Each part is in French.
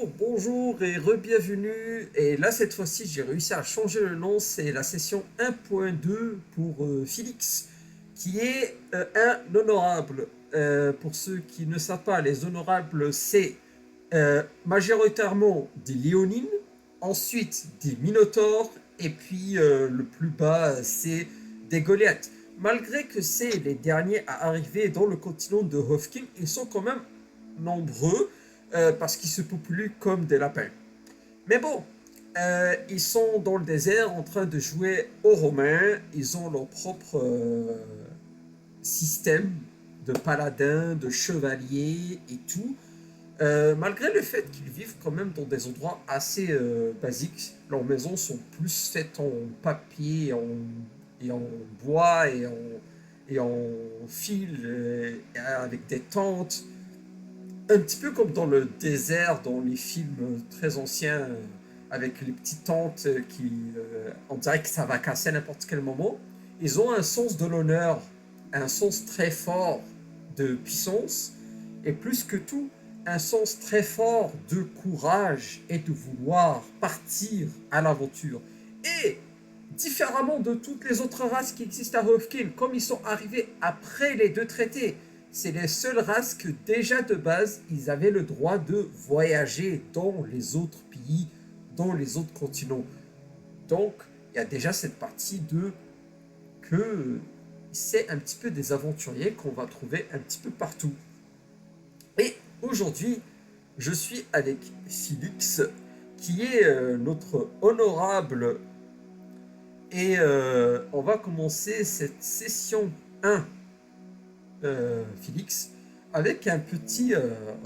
bonjour et re-bienvenue. Et là, cette fois-ci, j'ai réussi à changer le nom. C'est la session 1.2 pour Félix, qui est un honorable. Pour ceux qui ne savent pas, les honorables, c'est majoritairement des léonines, ensuite des minotaures, et puis le plus bas, c'est des Goliaths. Malgré que c'est les derniers à arriver dans le continent de Hofkin, ils sont quand même nombreux parce qu'ils se populent comme des lapins. Mais bon, ils sont dans le désert en train de jouer aux Romains. Ils ont leur propre système de paladins, de chevaliers et tout. Malgré le fait qu'ils vivent quand même dans des endroits assez basiques, leurs maisons sont plus faites en papier et en bois et en fil, avec des tentes, un petit peu comme dans le désert, dans les films très anciens, avec les petites tentes qui, on dirait que ça va casser à n'importe quel moment. Ils ont un sens de l'honneur, un sens très fort de puissance, et plus que tout, un sens très fort de courage et de vouloir partir à l'aventure. Et différemment de toutes les autres races qui existent à Hovkin, comme ils sont arrivés après les deux traités, c'est les seules races que déjà de base, ils avaient le droit de voyager dans les autres pays, dans les autres continents. Donc, il y a déjà cette partie de que c'est un petit peu des aventuriers qu'on va trouver un petit peu partout. Et aujourd'hui, je suis avec Félix, qui est notre honorable. Et on va commencer cette session 1, Félix, avec un petit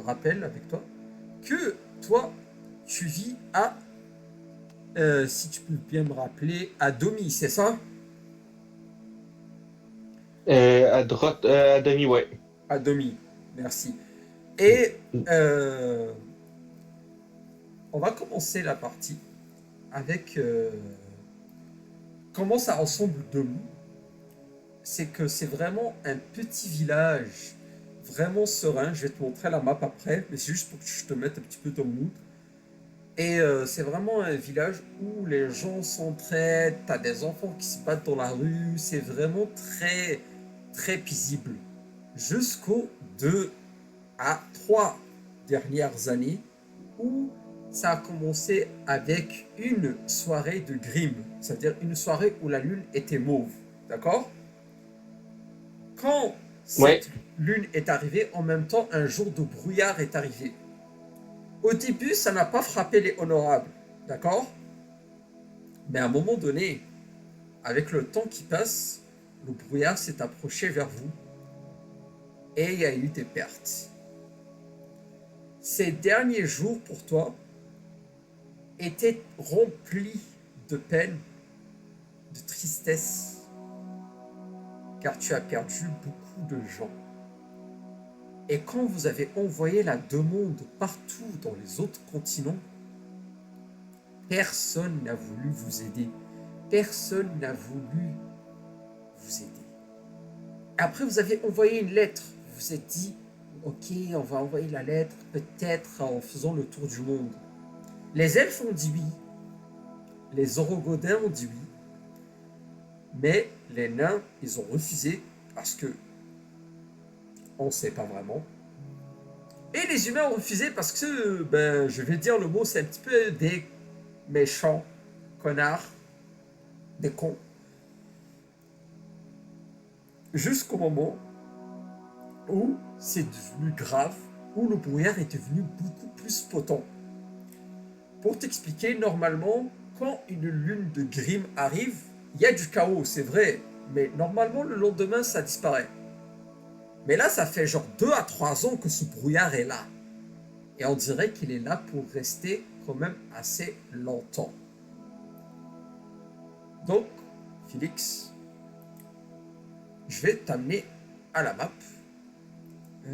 rappel avec toi, que toi, tu vis à, si tu peux bien me rappeler, à Domi, c'est ça? À droite, à demi, ouais. À Domi, merci. Mm. Et Mm. on va commencer la partie avec comment ça ressemble Domi. C'est que c'est vraiment un petit village, vraiment serein. Je vais te montrer la map après, mais c'est juste pour que je te mette un petit peu dans le mood. Et c'est vraiment un village où les gens s'entraident, t'as des enfants qui se battent dans la rue, c'est vraiment très, très paisible. Jusqu'aux 2 à 3 dernières années où ça a commencé avec une soirée de Grimm, c'est-à-dire une soirée où la lune était mauve, d'accord? Quand Ouais, cette lune est arrivée, en même temps, un jour de brouillard est arrivé. Au début, ça n'a pas frappé les honorables, d'accord? Mais à un moment donné, avec le temps qui passe, le brouillard s'est approché vers vous et il y a eu des pertes. Ces derniers jours pour toi étaient remplis de peine, de tristesse, car tu as perdu beaucoup de gens. Et quand vous avez envoyé la demande partout dans les autres continents, personne n'a voulu vous aider. Personne n'a voulu vous aider. Après, vous avez envoyé une lettre. Vous vous êtes dit, ok, on va envoyer la lettre, peut-être en faisant le tour du monde. Les elfes ont dit oui, les orogodins ont dit oui, mais les nains, ils ont refusé parce que on ne sait pas vraiment. Et les humains ont refusé parce que, ben, je vais dire le mot, c'est un petit peu des méchants, connards, des cons. Jusqu'au moment où c'est devenu grave, où le brouillard est devenu beaucoup plus potent. Pour t'expliquer, normalement, quand une lune de Grimm arrive, il y a du chaos, c'est vrai, mais normalement le lendemain ça disparaît. Mais là, ça fait genre 2 à 3 ans que ce brouillard est là. Et on dirait qu'il est là pour rester quand même assez longtemps. Donc, Félix, je vais t'amener à la map. Il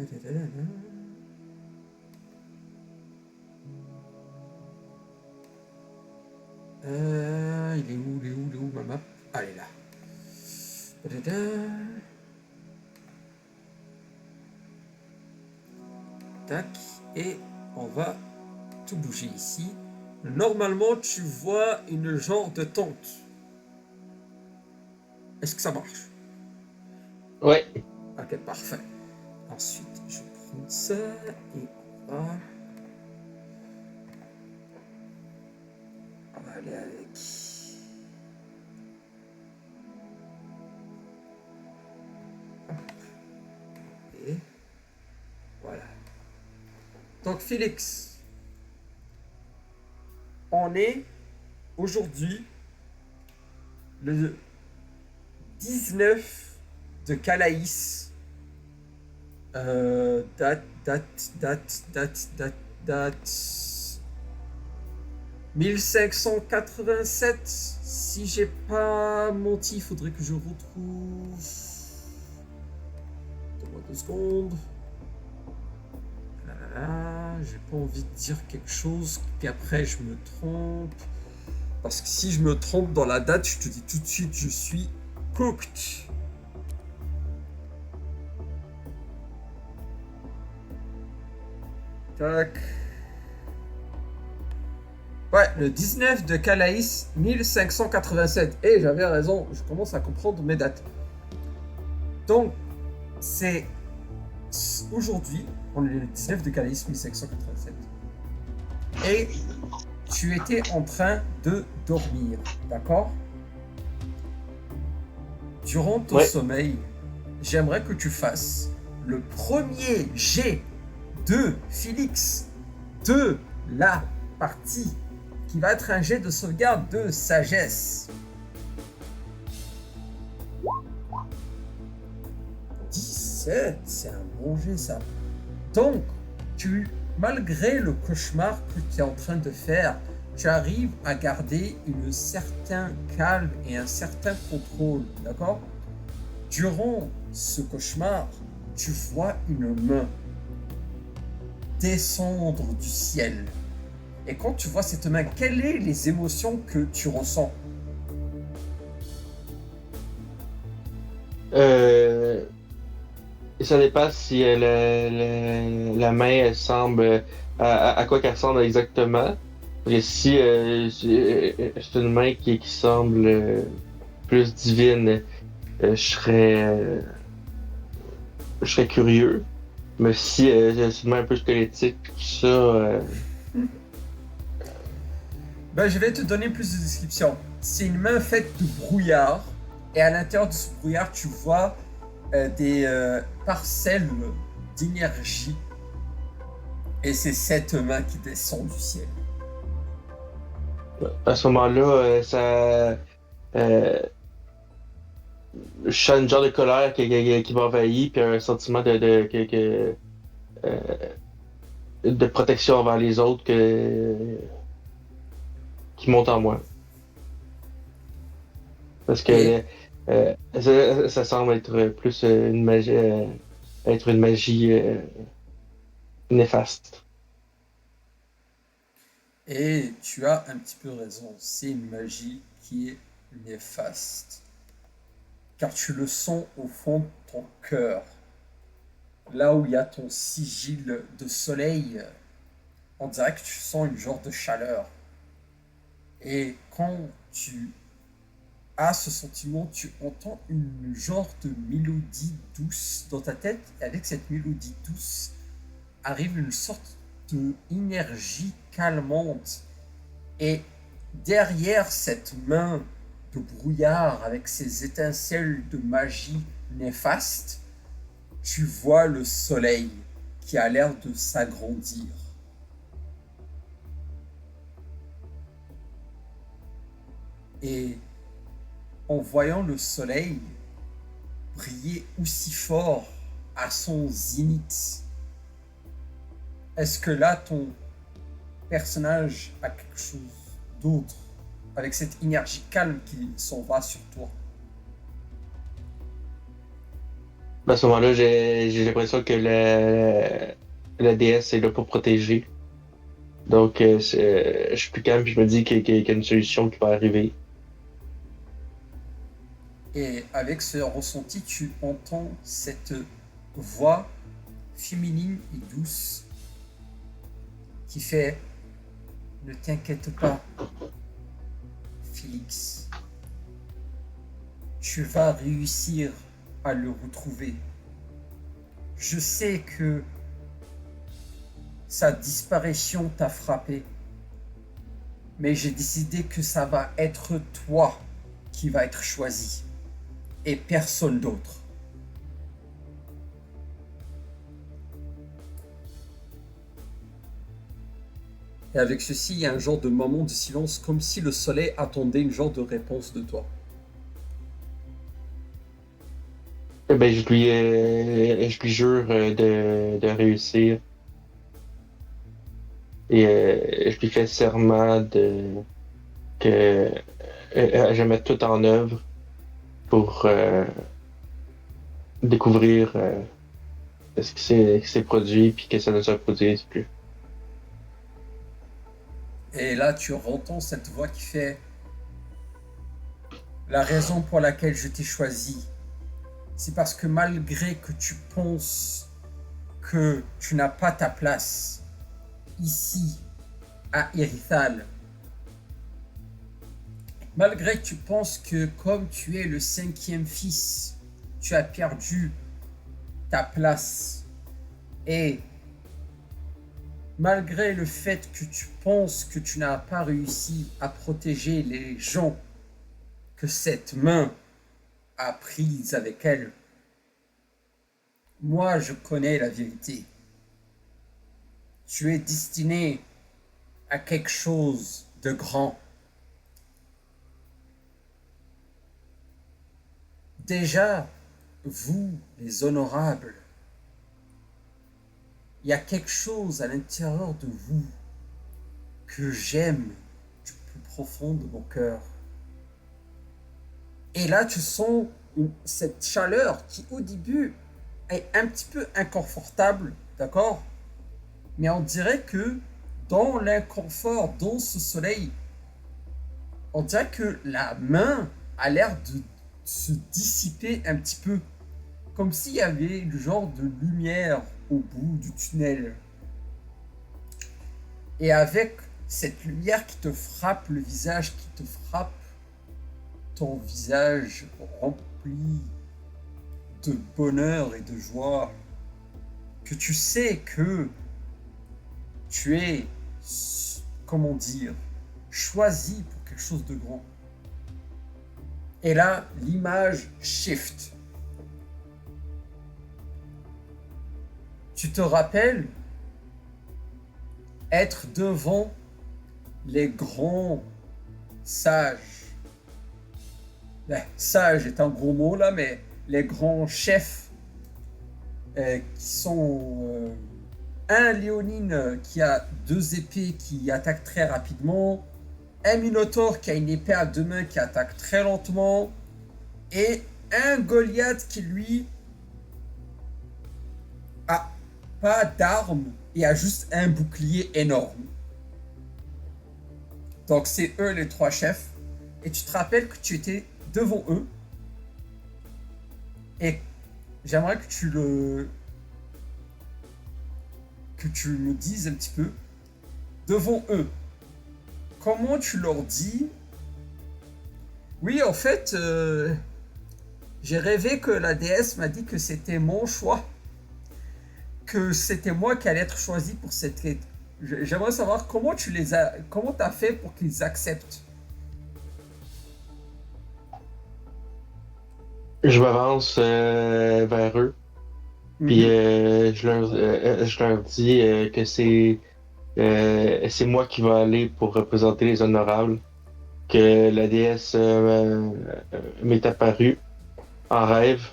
est où ma map? Ah, elle est là. Tac, et on va tout bouger ici. Normalement, tu vois une genre de tente. Est-ce que ça marche? Ouais. Ok, parfait. Ensuite, je prends ça et on va aller avec. Et voilà. Donc, Félix, on est aujourd'hui le 19 de Calaïs. Date. 1587. Si j'ai pas menti, il faudrait que je retrouve. Donne-moi 2 secondes. J'ai pas envie de dire quelque chose, puis après je me trompe. Parce que si je me trompe dans la date, je te dis tout de suite, je suis cooked. Tac. Ouais, le 19 de Calaïs, 1587. Et j'avais raison, je commence à comprendre mes dates. Donc, c'est aujourd'hui, on est le 19 de Calaïs, 1587. Et tu étais en train de dormir, d'accord? Durant ton sommeil, j'aimerais que tu fasses le premier jet de Félix de la partie, qui va être un jet de sauvegarde de sagesse. 17, c'est un bon jet ça. Donc, malgré le cauchemar que tu es en train de faire, tu arrives à garder un certain calme et un certain contrôle, d'accord? Durant ce cauchemar, tu vois une main descendre du ciel. Et quand tu vois cette main, quelles sont les émotions que tu ressens? Ça dépend si la main elle semble à quoi qu'elle ressemble exactement. Et si c'est une main qui semble plus divine, je serais curieux. Mais si c'est une main un peu squelettique, tout ça. Ben, je vais te donner plus de description. C'est une main faite de brouillard. Et à l'intérieur de ce brouillard, tu vois des parcelles d'énergie. Et c'est cette main qui descend du ciel. À ce moment-là, je sens une genre de colère qui m'envahit, puis un sentiment euh, de protection envers les autres qui monte en moi. Parce Et, que ça semble être plus être une magie néfaste. et tu as un petit peu raison. C'est une magie qui est néfaste. Car tu le sens au fond de ton cœur. Là où il y a ton sigil de soleil, on dirait que tu sens une genre de chaleur. Et quand tu as ce sentiment, tu entends une genre de mélodie douce dans ta tête. Et avec cette mélodie douce arrive une sorte d'énergie calmante. Et derrière cette main de brouillard avec ses étincelles de magie néfaste, tu vois le soleil qui a l'air de s'agrandir. Et en voyant le soleil briller aussi fort à son zénith, est-ce que là ton personnage a quelque chose d'autre avec cette énergie calme qui s'en va sur toi? À ce moment-là, j'ai l'impression que la déesse est là pour protéger. Donc, je suis plus calme, puis je me dis qu'il y a une solution qui va arriver. Et avec ce ressenti, tu entends cette voix féminine et douce qui fait Ne t'inquiète pas, Félix. Tu vas réussir à le retrouver. Je sais que sa disparition t'a frappé, mais j'ai décidé que ça va être toi qui va être choisi et personne d'autre. Et avec ceci, il y a un genre de moment de silence, comme si le soleil attendait une genre de réponse de toi. Eh ben, je lui jure de réussir et je lui fais serment que je vais mettre tout en œuvre pour découvrir ce qui s'est produit puis que ça ne se reproduise plus. Et là, tu entends cette voix qui fait la raison pour laquelle je t'ai choisi, c'est parce que malgré que tu penses que tu n'as pas ta place ici à Irithal, malgré que tu penses que comme tu es le cinquième fils, tu as perdu ta place, et malgré le fait que tu penses que tu n'as pas réussi à protéger les gens que cette main a prises avec elle, moi je connais la vérité. Tu es destiné à quelque chose de grand. Déjà, vous, les honorables, il y a quelque chose à l'intérieur de vous que j'aime du plus profond de mon cœur. Et là, tu sens cette chaleur qui, au début, est un petit peu inconfortable, d'accord? Mais on dirait que dans l'inconfort, dans ce soleil, on dirait que la main a l'air de se dissiper un petit peu. Comme s'il y avait le genre de lumière au bout du tunnel. Et avec cette lumière qui te frappe le visage, qui te frappe ton visage rempli de bonheur et de joie, que tu sais que tu es, comment dire, choisi pour quelque chose de grand. Et là, l'image shift. Tu te rappelles être devant les grands sages. Sage est un gros mot là, mais les grands chefs qui sont un Léonine qui a 2 épées qui attaquent très rapidement, un Minotaure qui a une épée à 2 mains qui attaque très lentement, et un Goliath qui lui a pas d'armes et a juste un bouclier énorme. Donc c'est eux les 3 chefs, et tu te rappelles que tu étais devant eux, et j'aimerais que tu me dises un petit peu, devant eux, comment tu leur dis, oui en fait, j'ai rêvé que la déesse m'a dit que c'était mon choix, que c'était moi qui allais être choisi pour cette quête. J'aimerais savoir comment t'as fait pour qu'ils acceptent. Je m'avance vers eux, puis Mhm. je leur dis que c'est moi qui vais aller pour représenter les honorables, que la déesse m'est apparue en rêve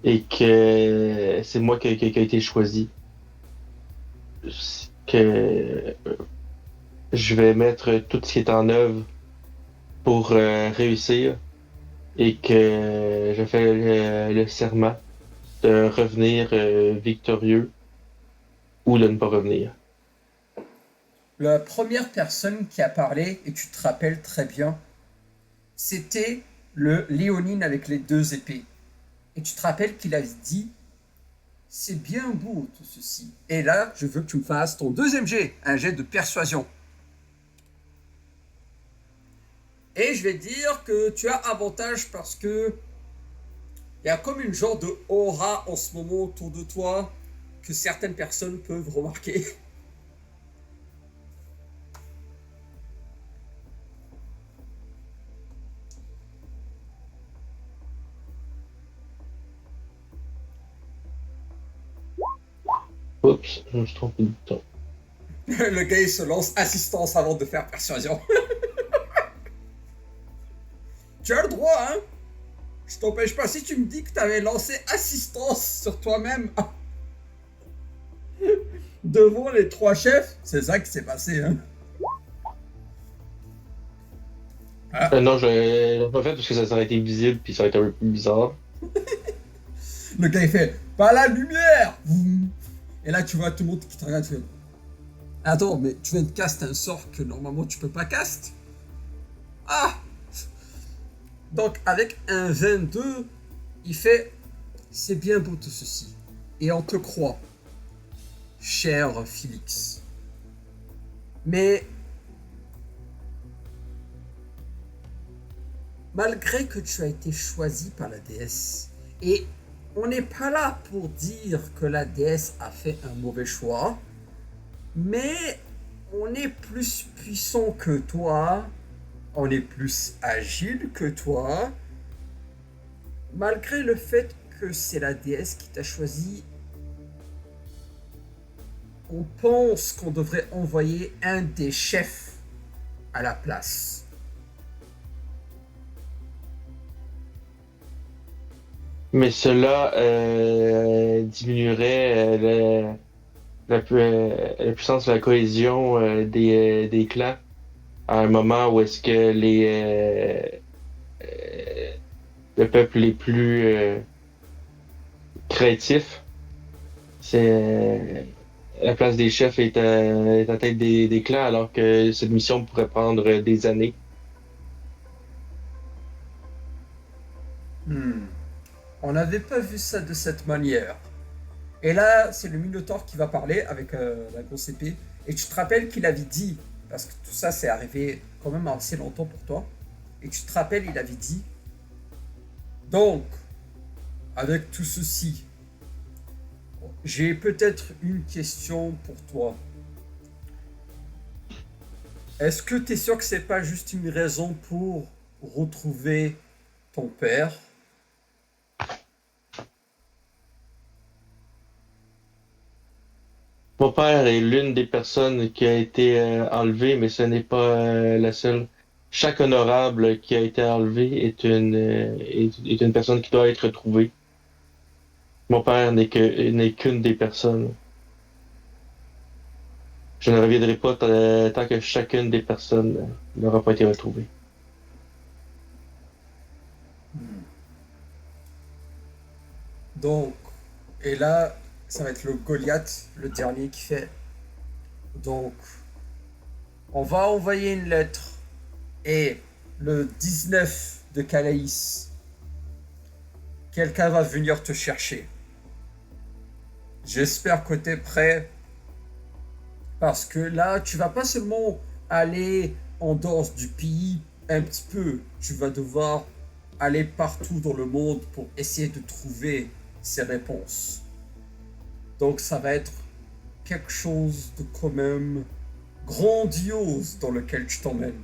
et que c'est moi qui a été choisi. Que je vais mettre tout ce qui est en œuvre pour réussir et que je fais le serment de revenir victorieux ou de ne pas revenir. La première personne qui a parlé, et tu te rappelles très bien, c'était le Léonine avec les 2 épées. Et tu te rappelles qu'il avait dit, c'est bien beau tout ceci. Et là, je veux que tu me fasses ton deuxième jet, un jet de persuasion. Et je vais dire que tu as avantage parce que il y a comme une genre de aura en ce moment autour de toi que certaines personnes peuvent remarquer. Oups, je me suis trompé de temps. Le gars il se lance assistance avant de faire persuasion. Tu as le droit, hein? Je t'empêche pas. Si tu me dis que t'avais lancé assistance sur toi-même devant les trois chefs, c'est ça qui s'est passé, hein? Ah, Non, je l'ai pas fait parce que ça aurait été visible puis ça aurait été un peu plus bizarre. le gars il fait pas la lumière. Et là tu vois tout le monde qui te regarde. Fait, attends, mais tu viens de caster un sort que normalement tu peux pas cast. Ah. Donc avec un 22, il fait c'est bien beau tout ceci et on te croit, cher Félix. Mais malgré que tu as été choisi par la déesse, et on n'est pas là pour dire que la déesse a fait un mauvais choix, mais on est plus puissant que toi, on est plus agile que toi, malgré le fait que c'est la déesse qui t'a choisi, on pense qu'on devrait envoyer un des chefs à la place. Mais cela diminuerait la puissance de la cohésion des clans à un moment où est-ce que le peuple les plus créatifs, c'est la place des chefs est à tête des clans alors que cette mission pourrait prendre des années. Hmm. On n'avait pas vu ça de cette manière. Et là, c'est le Minotaure qui va parler avec la grosse épée. Et tu te rappelles qu'il avait dit, parce que tout ça c'est arrivé quand même assez longtemps pour toi, et tu te rappelles, il avait dit, donc, avec tout ceci, j'ai peut-être une question pour toi. Est-ce que tu es sûr que c'est pas juste une raison pour retrouver ton père? Mon père est l'une des personnes qui a été enlevée, mais ce n'est pas la seule. Chaque honorable qui a été enlevé est une personne qui doit être retrouvée. Mon père n'est qu'une des personnes. Je ne reviendrai pas tant que chacune des personnes n'aura pas été retrouvée. Donc, et là, ça va être le Goliath, le dernier qui fait. Donc, on va envoyer une lettre et le 19 de Calaïs, quelqu'un va venir te chercher. J'espère que tu es prêt parce que là, tu vas pas seulement aller en dehors du pays un petit peu, tu vas devoir aller partout dans le monde pour essayer de trouver ces réponses. Donc ça va être quelque chose de quand même grandiose dans lequel tu t'emmènes.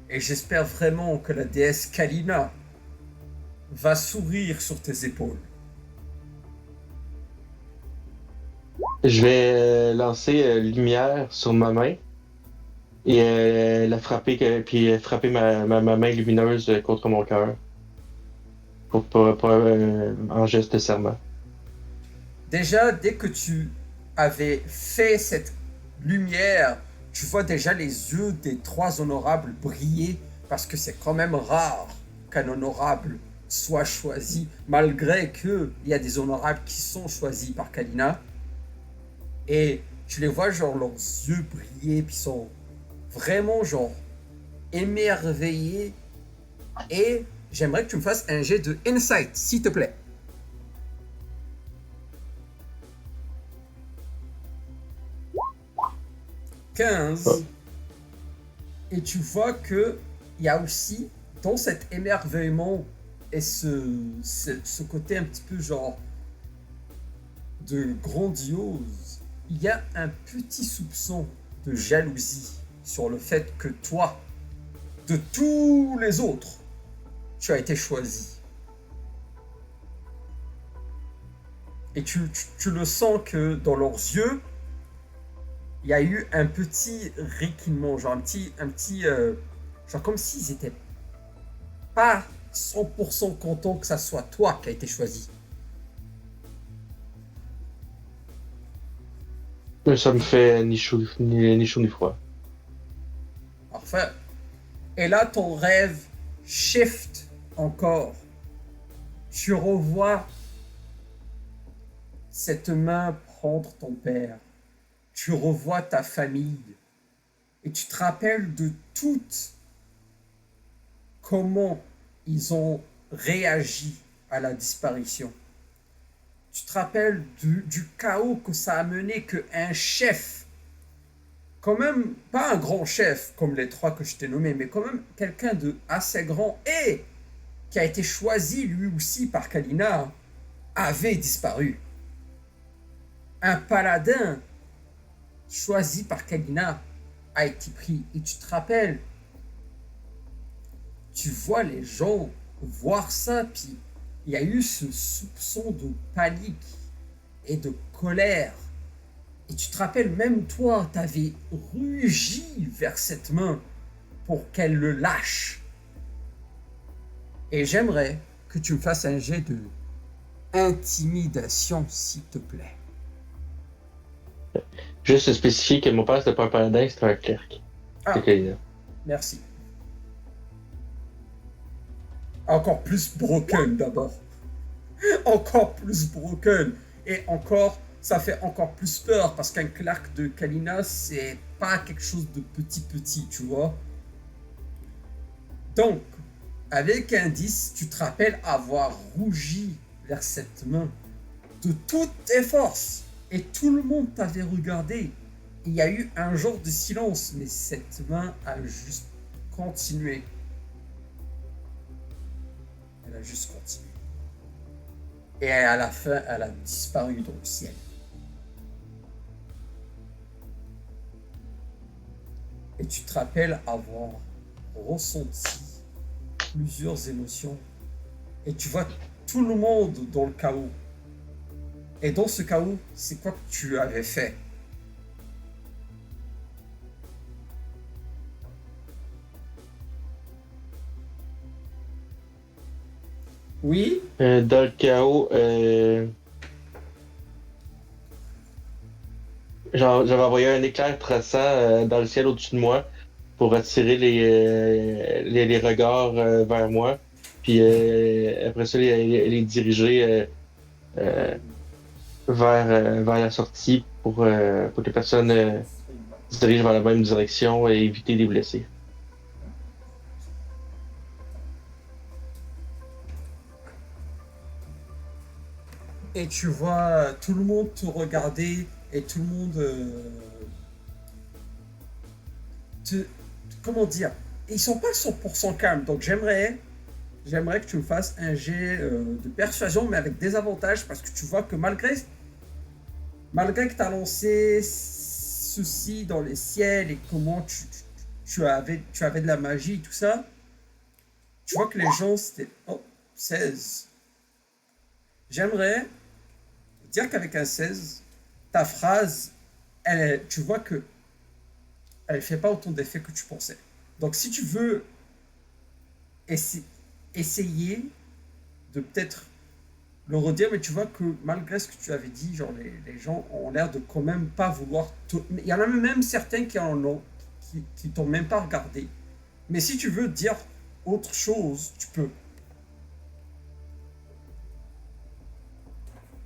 Et j'espère vraiment que la déesse Kalina va sourire sur tes épaules. Je vais lancer lumière sur ma main et la frapper, puis frapper ma main lumineuse contre mon cœur en geste de serment. Déjà, dès que tu avais fait cette lumière, tu vois déjà les yeux des trois honorables briller parce que c'est quand même rare qu'un honorable soit choisi, malgré qu'il y a des honorables qui sont choisis par Kalina. Et tu les vois, genre, leurs yeux briller, puis sont vraiment, genre, émerveillés. Et j'aimerais que tu me fasses un jet de insight, s'il te plaît. 15. Oh. Et tu vois que il y a aussi, dans cet émerveillement et ce côté un petit peu genre de grandiose, il y a un petit soupçon de jalousie sur le fait que toi, de tous les autres, tu as été choisi. Et tu le sens que dans leurs yeux, il y a eu un petit riquinement, genre genre comme s'ils étaient pas 100% contents que ça soit toi qui a été choisi. Ça me fait ni chaud ni froid. Enfin, et là, ton rêve shift encore. Tu revois cette main prendre ton père. Tu revois ta famille. Et tu te rappelles de toutes comment ils ont réagi à la disparition. Tu te rappelles du chaos que ça a mené, qu'un chef, quand même pas un grand chef comme les trois que je t'ai nommés, mais quand même quelqu'un de assez grand et qui a été choisi lui aussi par Kalina, avait disparu. Un paladin choisi par Kalina a été pris. Et tu te rappelles, tu vois les gens voir ça, puis il y a eu ce soupçon de panique et de colère. Et tu te rappelles, même toi, t'avais rugi vers cette main pour qu'elle le lâche. Et j'aimerais que tu me fasses un jet de intimidation, s'il te plaît. Juste spécifier que mon père, c'était pas un paladin, c'était un clerc. Ah, C'est Kalina. merci. Encore plus broken d'abord. Encore plus broken. Et encore, ça fait encore plus peur parce qu'un clerc de Kalina, c'est pas quelque chose de petit, tu vois. Donc, avec un 10, tu te rappelles avoir rougi vers cette main de toutes tes forces. Et tout le monde t'avait regardé. Il y a eu un genre de silence, mais cette main a juste continué. Elle a juste continué. Et à la fin, elle a disparu dans le ciel. Et tu te rappelles avoir ressenti plusieurs émotions. Et tu vois tout le monde dans le chaos. Et dans ce chaos, c'est quoi que tu avais fait? Oui? Dans le chaos, j'avais envoyé un éclair traçant dans le ciel au-dessus de moi pour attirer les regards vers moi. Puis après ça, les diriger euh, vers la sortie pour que les personnes se dirigent vers la même direction et éviter les blessés. Et tu vois tout le monde te regarder et tout le monde te... Comment dire? Ils sont pas 100% calmes, donc j'aimerais que tu me fasses un jet de persuasion, mais avec des avantages, parce que tu vois que malgré que tu as lancé ceci dans les ciels et comment tu avais de la magie et tout ça, tu vois que les gens, c'était... Oh, 16. J'aimerais dire qu'avec un 16, ta phrase, tu vois que elle ne fait pas autant d'effet que tu pensais. Donc si tu veux essa- essayer de peut-être le redire, mais tu vois que malgré ce que tu avais dit, genre les gens ont l'air de quand même pas vouloir... Il y en a même certains qui en ont, qui t'ont même pas regardé. Mais si tu veux dire autre chose, tu peux.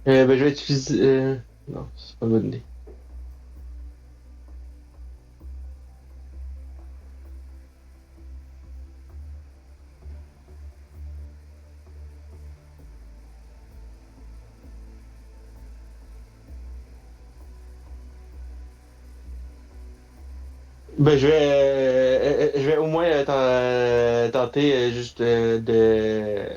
Ben, je vais utiliser. Non, c'est pas une bonne idée. Ben, je vais au moins tenter juste de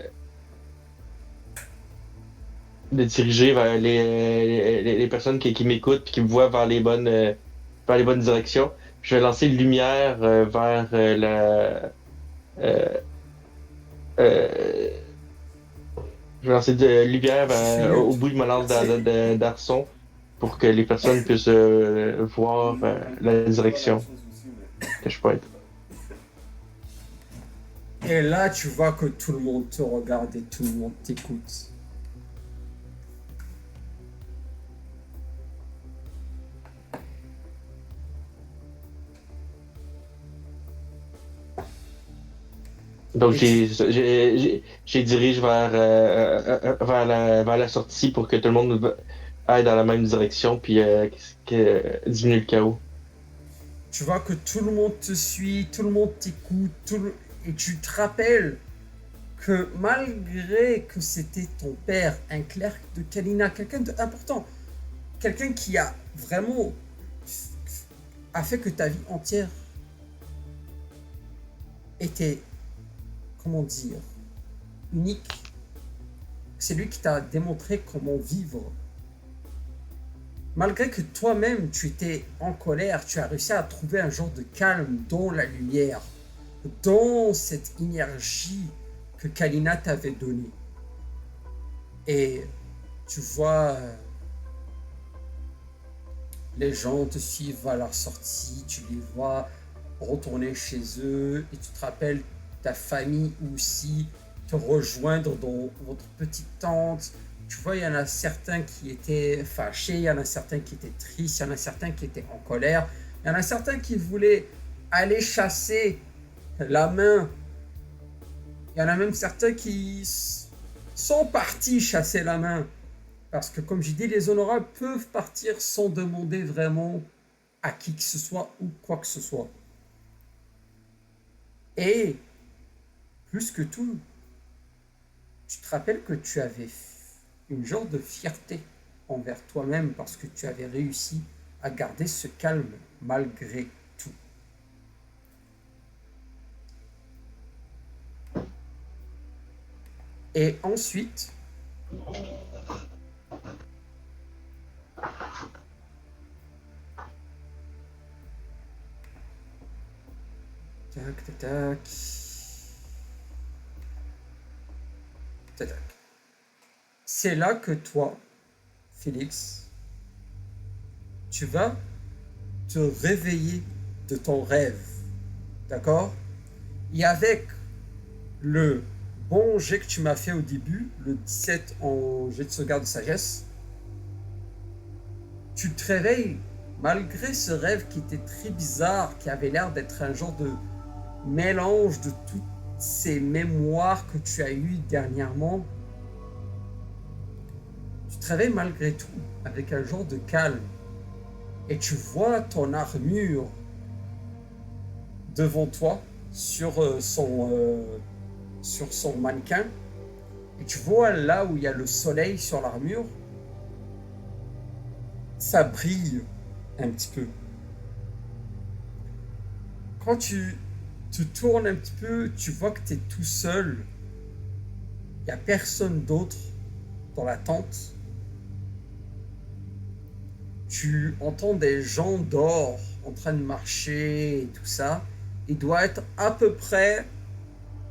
diriger vers les personnes qui m'écoutent et qui me voient vers les bonnes directions. Je vais lancer une lumière vers euh, euh, je vais lancer de lumière Tu fais au bout de ma lance c'est- d'arçon pour que les personnes puissent voir la direction que je peux être. Et là, tu vois que tout le monde te regarde et tout le monde t'écoute. Donc, Et tu, j'ai dirige vers la sortie pour que tout le monde aille dans la même direction puis diminuer le chaos. tu vois que tout le monde te suit, tout le monde t'écoute, et tu te rappelles que malgré que c'était ton père, un clerc de Kalina, quelqu'un d'important, quelqu'un qui a vraiment a fait que ta vie entière était, comment dire, unique. C'est lui qui t'a démontré comment vivre. Malgré que toi-même tu étais en colère, tu as réussi à trouver un genre de calme dans la lumière, dans cette énergie que Kalina t'avait donnée. Et tu vois, les gens te suivent à leur sortie, tu les vois retourner chez eux et tu te rappelles ta famille aussi te rejoindre dans votre petite tente. Tu vois, il y en a certains qui étaient fâchés, il y en a certains qui étaient tristes, il y en a certains qui étaient en colère, il y en a certains qui voulaient aller chasser la main. Il y en a même certains qui sont partis chasser la main. Parce que comme j'ai dit, les honorables peuvent partir sans demander vraiment à qui que ce soit ou quoi que ce soit. Et plus que tout, tu te rappelles que tu avais une genre de fierté envers toi-même parce que tu avais réussi à garder ce calme malgré tout. Et ensuite, tac, tac, tac, tac, tac. C'est là que toi, Félix, tu vas te réveiller de ton rêve. D'accord? Et avec le bon jet que tu m'as fait au début, le 17 en jet de sauvegarde de sagesse, tu te réveilles malgré ce rêve qui était très bizarre, qui avait l'air d'être un genre de mélange de toutes ces mémoires que tu as eues dernièrement. Tu te réveilles malgré tout avec un genre de calme et tu vois ton armure devant toi sur son mannequin et tu vois là où il y a le soleil sur l'armure, ça brille un petit peu. Quand tu te tournes un petit peu, tu vois que tu es tout seul. Il n'y a personne d'autre dans la tente. Tu entends des gens dehors en train de marcher et tout ça. Il doit être à peu près,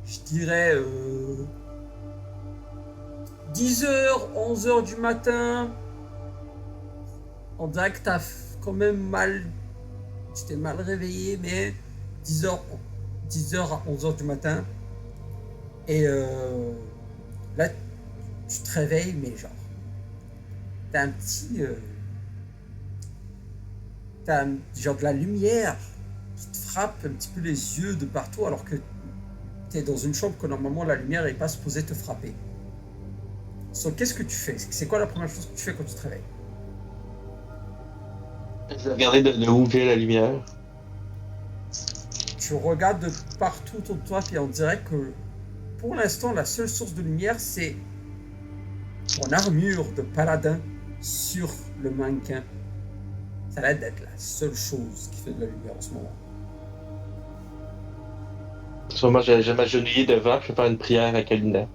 je dirais, 10h, 11h du matin. On dirait que t'as quand même mal. Tu t'es mal réveillé, mais 10h, 10h à 11h du matin. Et là, tu te réveilles, mais genre, t'as un petit. T'as genre de la lumière qui te frappe un petit peu les yeux de partout, alors que t'es dans une chambre que normalement la lumière n'est pas supposée te frapper. So, qu'est-ce que tu fais? C'est quoi la première chose que tu fais quand tu te réveilles? Je vais regarder de où vient la lumière. Tu regardes de partout autour de toi, puis on dirait que pour l'instant, la seule source de lumière, c'est ton armure de paladin sur le mannequin. Ça a l'air d'être la seule chose qui fait de la lumière en ce moment. Sûrement, je vais m'agenouiller devant, je vais faire une prière à Kalina.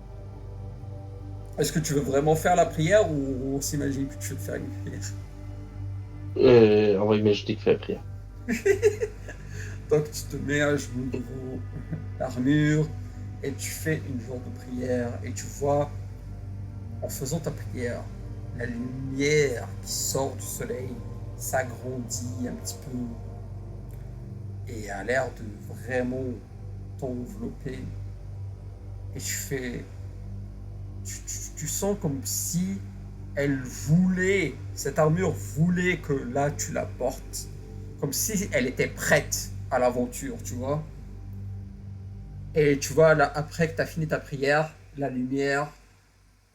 Est-ce que tu veux vraiment faire la prière ou on s'imagine que tu veux faire une prière? On va imaginer qu'il fait la prière. Donc tu te mets à genoux devant l'armure et tu fais une genre de prière et tu vois, en faisant ta prière, la lumière qui sort du soleil s'agrandit un petit peu et a l'air de vraiment t'envelopper. Et tu sens comme si cette armure voulait que là tu la portes, comme si elle était prête à l'aventure, tu vois. Et tu vois, là, après que tu as fini ta prière, la lumière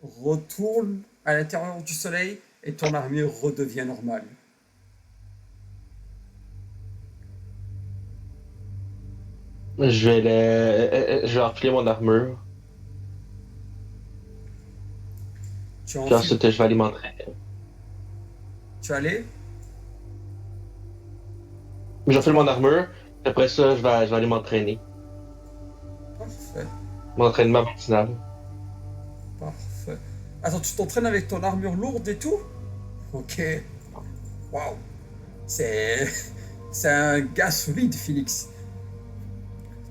retourne à l'intérieur du soleil et ton armure redevient normale. Je vais enfiler mon armure, Tu puis enfiles, ensuite je vais aller m'entraîner. tu allais. J'enfile mon armure, après ça, je vais aller m'entraîner. Parfait, Mon entraînement matinal. parfait. Attends, tu t'entraînes avec ton armure lourde et tout? Ok, waouh. C'est, c'est un gars solide, Félix.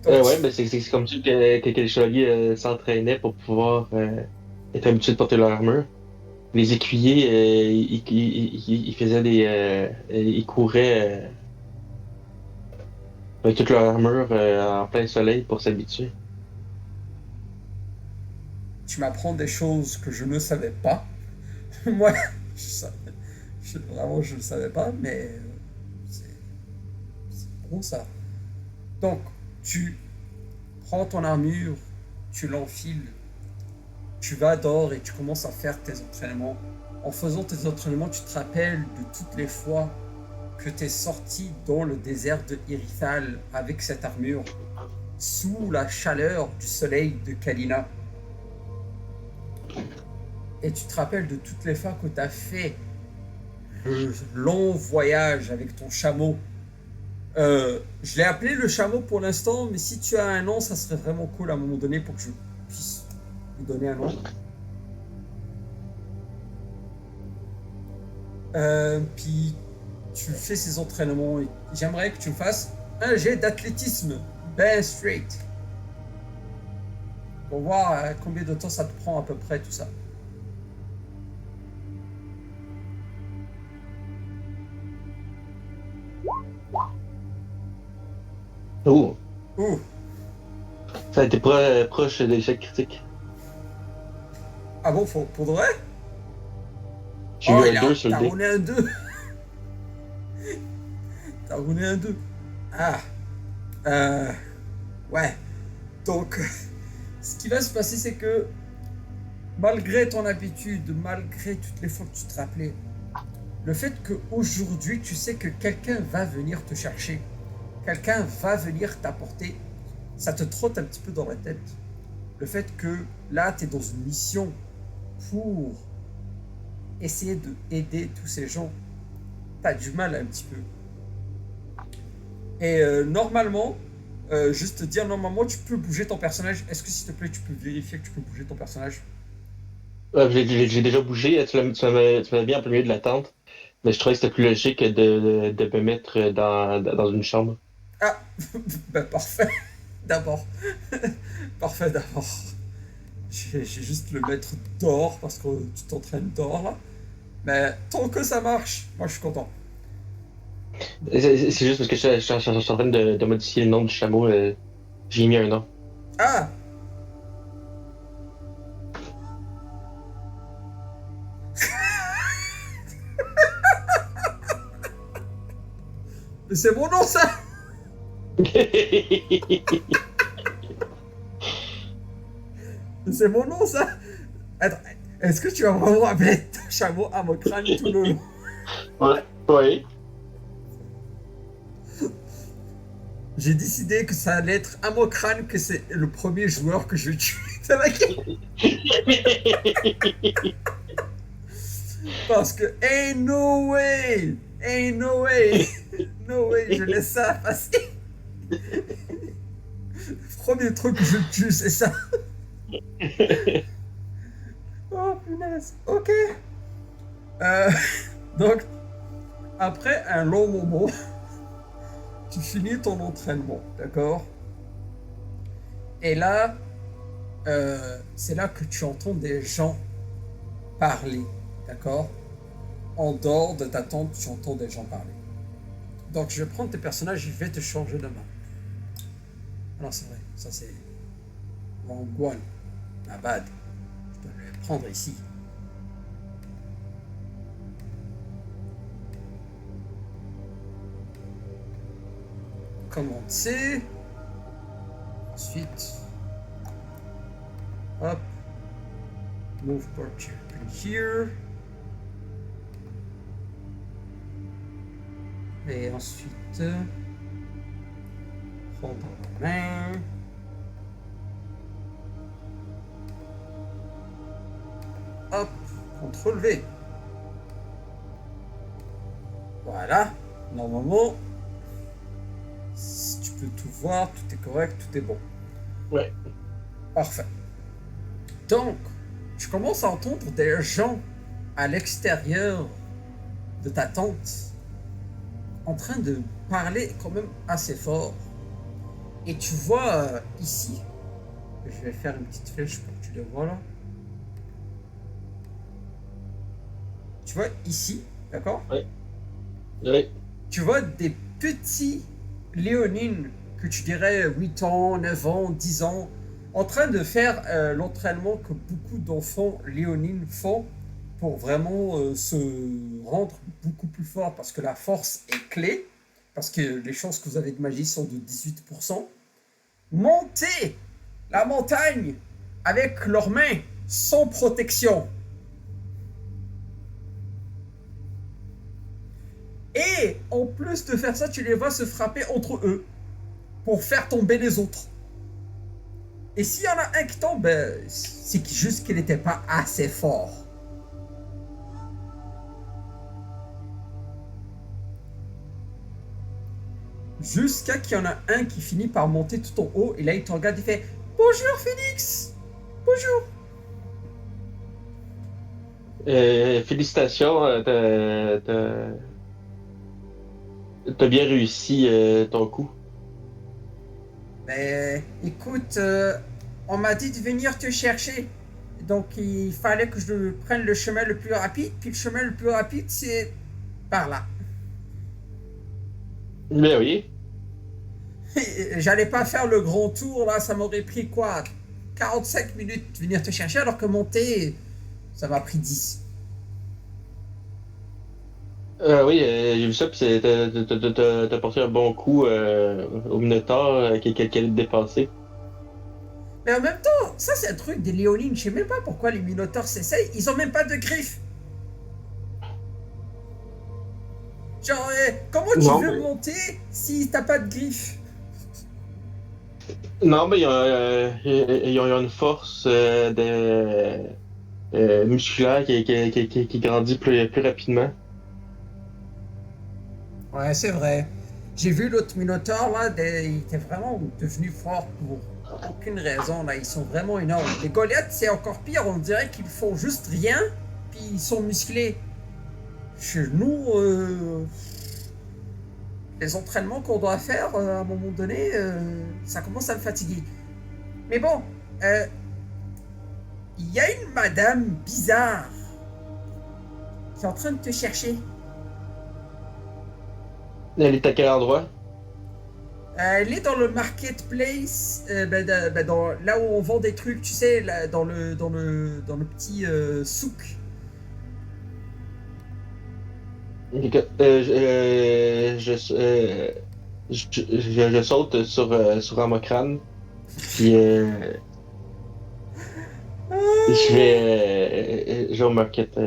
Donc, Ouais, ben c'est comme ça que les chevaliers s'entraînaient pour pouvoir être habitués de porter leur armure. Les écuyers, ils faisaient ils couraient avec toute leur armure en plein soleil pour s'habituer. tu m'apprends des choses que je ne savais pas. Moi, vraiment, je ne le savais pas, mais c'est c'est bon ça. Donc, tu prends ton armure, tu l'enfiles, tu vas dehors et tu commences à faire tes entraînements. En faisant tes entraînements, tu te rappelles de toutes les fois que tu es sorti dans le désert de Irithal avec cette armure, sous la chaleur du soleil de Kalina. Et tu te rappelles de toutes les fois que tu as fait le long voyage avec ton chameau. Je l'ai appelé le chameau pour l'instant, mais si tu as un nom, ça serait vraiment cool à un moment donné pour que je puisse lui donner un nom. Puis tu fais ces entraînements et j'aimerais que tu me fasses un jet d'athlétisme, ben straight, pour voir combien de temps ça te prend à peu près tout ça. Oh, Ouh, ça a été proche de l'échec critique. ah bon, pour de vrai? J'ai Oh, eu un 2 sur le t'as dé. roulé un 2. T'as roulé un 2. Ah, euh, ouais. Donc, ce qui va se passer, c'est que malgré ton habitude, malgré toutes les fois que tu te rappelais, le fait qu'aujourd'hui, tu sais que quelqu'un va venir te chercher, quelqu'un va venir t'apporter, ça te trotte un petit peu dans la tête. Le fait que là, tu es dans une mission pour essayer d'aider tous ces gens, tu as du mal un petit peu. Et normalement, juste te dire, normalement, tu peux bouger ton personnage. Est-ce que s'il te plaît, tu peux vérifier que tu peux bouger ton personnage? J'ai déjà bougé, tu m'as mis en plein milieu de la tente, mais je trouvais que c'était plus logique de me mettre dans une chambre. Ah, bah parfait, d'abord. Parfait, d'abord. J'ai juste le mettre dehors parce que tu t'entraînes dehors là. Mais tant que ça marche, moi je suis content. C'est juste parce que je suis en train de modifier le nom du chameau. J'ai mis un nom. Ah, mais c'est mon nom ça. C'est mon nom ça. Attends, est-ce que tu vas vraiment appeler ton chameau à mon crâne tout le long? Ouais. Ouais. J'ai décidé que ça allait être Amokrane, que c'est le premier joueur que je vais tuer de la game. Parce que ain't no way, ain't no way, no way, je laisse ça passer. Premier truc que je tue, c'est ça. Oh punaise. Ok. Euh, donc, après un long moment, tu finis ton entraînement, d'accord? Et là, c'est là que tu entends des gens parler, d'accord? En dehors de ta tente, tu entends des gens parler. Donc, je vais prendre tes personnages et je vais te changer de main. Ah non, c'est vrai, ça c'est Wangguan, ma bad. Je dois le prendre ici. Commencer. Ensuite, hop, move picture here. Et ensuite, prendre la main. Hop, CTRL V. Voilà. Normalement, si tu peux tout voir, tout est correct, tout est bon. Ouais. Parfait. Donc, tu commences à entendre des gens à l'extérieur de ta tente en train de parler quand même assez fort. Et tu vois ici, je vais faire une petite flèche pour que tu les vois là. Tu vois ici, d'accord? Ouais. Ouais. Tu vois des petits léonines que tu dirais 8 ans, 9 ans, 10 ans, en train de faire l'entraînement que beaucoup d'enfants léonines font pour vraiment se rendre beaucoup plus fort parce que la force est clé, parce que les chances que vous avez de magie sont de 18%. Monter la montagne avec leurs mains sans protection. Et en plus de faire ça, tu les vois se frapper entre eux pour faire tomber les autres. Et s'il y en a un qui tombe, ben, c'est juste qu'il n'était pas assez fort. Jusqu'à qu'il y en a un qui finit par monter tout en haut, et là il te regarde et fait bonjour Phoenix. Bonjour. Félicitations, t'as bien réussi ton coup. Ben, écoute, on m'a dit de venir te chercher. Donc il fallait que je prenne le chemin le plus rapide. Puis le chemin le plus rapide, c'est par là. Mais oui. J'allais pas faire le grand tour, là, ça m'aurait pris quoi? 45 minutes de venir te chercher, alors que monter, ça m'a pris 10. Oui, j'ai vu ça, puis t'as porté un bon coup au Minotaur qui allait te dépasser. Mais en même temps, ça c'est un truc des Léonines, je sais même pas pourquoi les Minotaures s'essayent, ils ont même pas de griffes. Genre, comment tu Non, veux mais, monter si t'as pas de griffes? non, mais ils ont une force musculaire qui grandit plus rapidement. Ouais, c'est vrai. J'ai vu l'autre Minotaure, là, il était vraiment devenu fort pour aucune raison, là. Ils sont vraiment énormes. Les Goliaths, c'est encore pire, on dirait qu'ils font juste rien, puis ils sont musclés. Chez nous, les entraînements qu'on doit faire, à un moment donné, ça commence à me fatiguer. Mais bon, euh, il y a une madame bizarre qui est en train de te chercher. Elle est à quel endroit? Elle est dans le marketplace, là où on vend des trucs, tu sais, là, dans le petit souk. Écoute, je saute sur Amokran, puis je vais au market.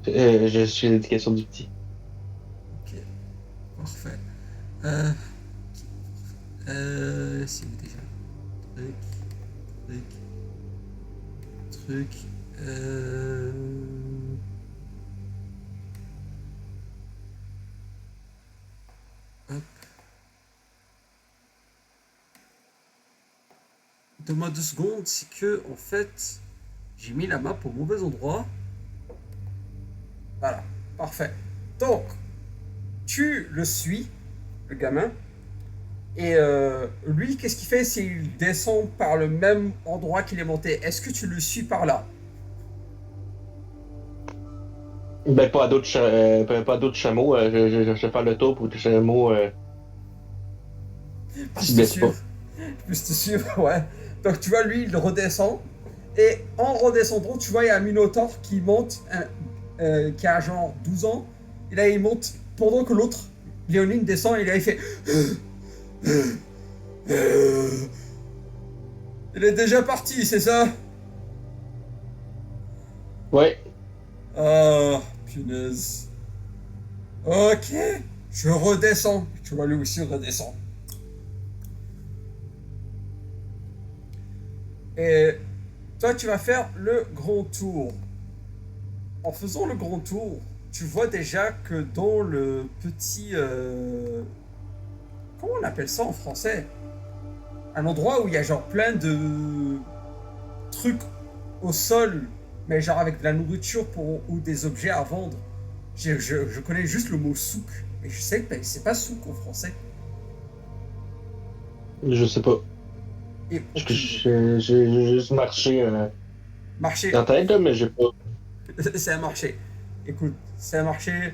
Je suis l'éducation du petit. Ok, parfait. C'est où déjà? Truc, truc, truc. Euh... Hop. Donne-moi 2 secondes, c'est que, en fait, j'ai mis la map au mauvais endroit. Voilà, parfait. Donc, tu le suis, le gamin, et lui, qu'est-ce qu'il fait s'il descend par le même endroit qu'il est monté? Est-ce que tu le suis par là? Ben, pas d'autres chameaux. Je vais faire le tour pour que les chameaux s'y Plus te blessent pas. suivre. Plus te suivre, ouais. Donc tu vois, lui, il redescend. Et en redescendant, tu vois, il y a un Minotaure qui monte, qui a genre 12 ans. Et là, il monte pendant que l'autre, Léonine, descend. Et là, il fait. Il est déjà parti, c'est ça? Ouais. Ah, punaise. Ok, je redescends. Tu vois, lui aussi redescend. Et toi, tu vas faire le grand tour. En faisant le grand tour, tu vois déjà que dans le petit... comment on appelle ça en français? Un endroit où il y a genre plein de trucs au sol, mais genre avec de la nourriture pour, ou des objets à vendre. Je connais juste le mot souk, mais je sais que c'est pas souk en français. Je sais pas. Et aucune idée. J'ai juste marché Marché, en tête, là, mais j'ai pas. c'est un marché. Écoute, c'est un marché,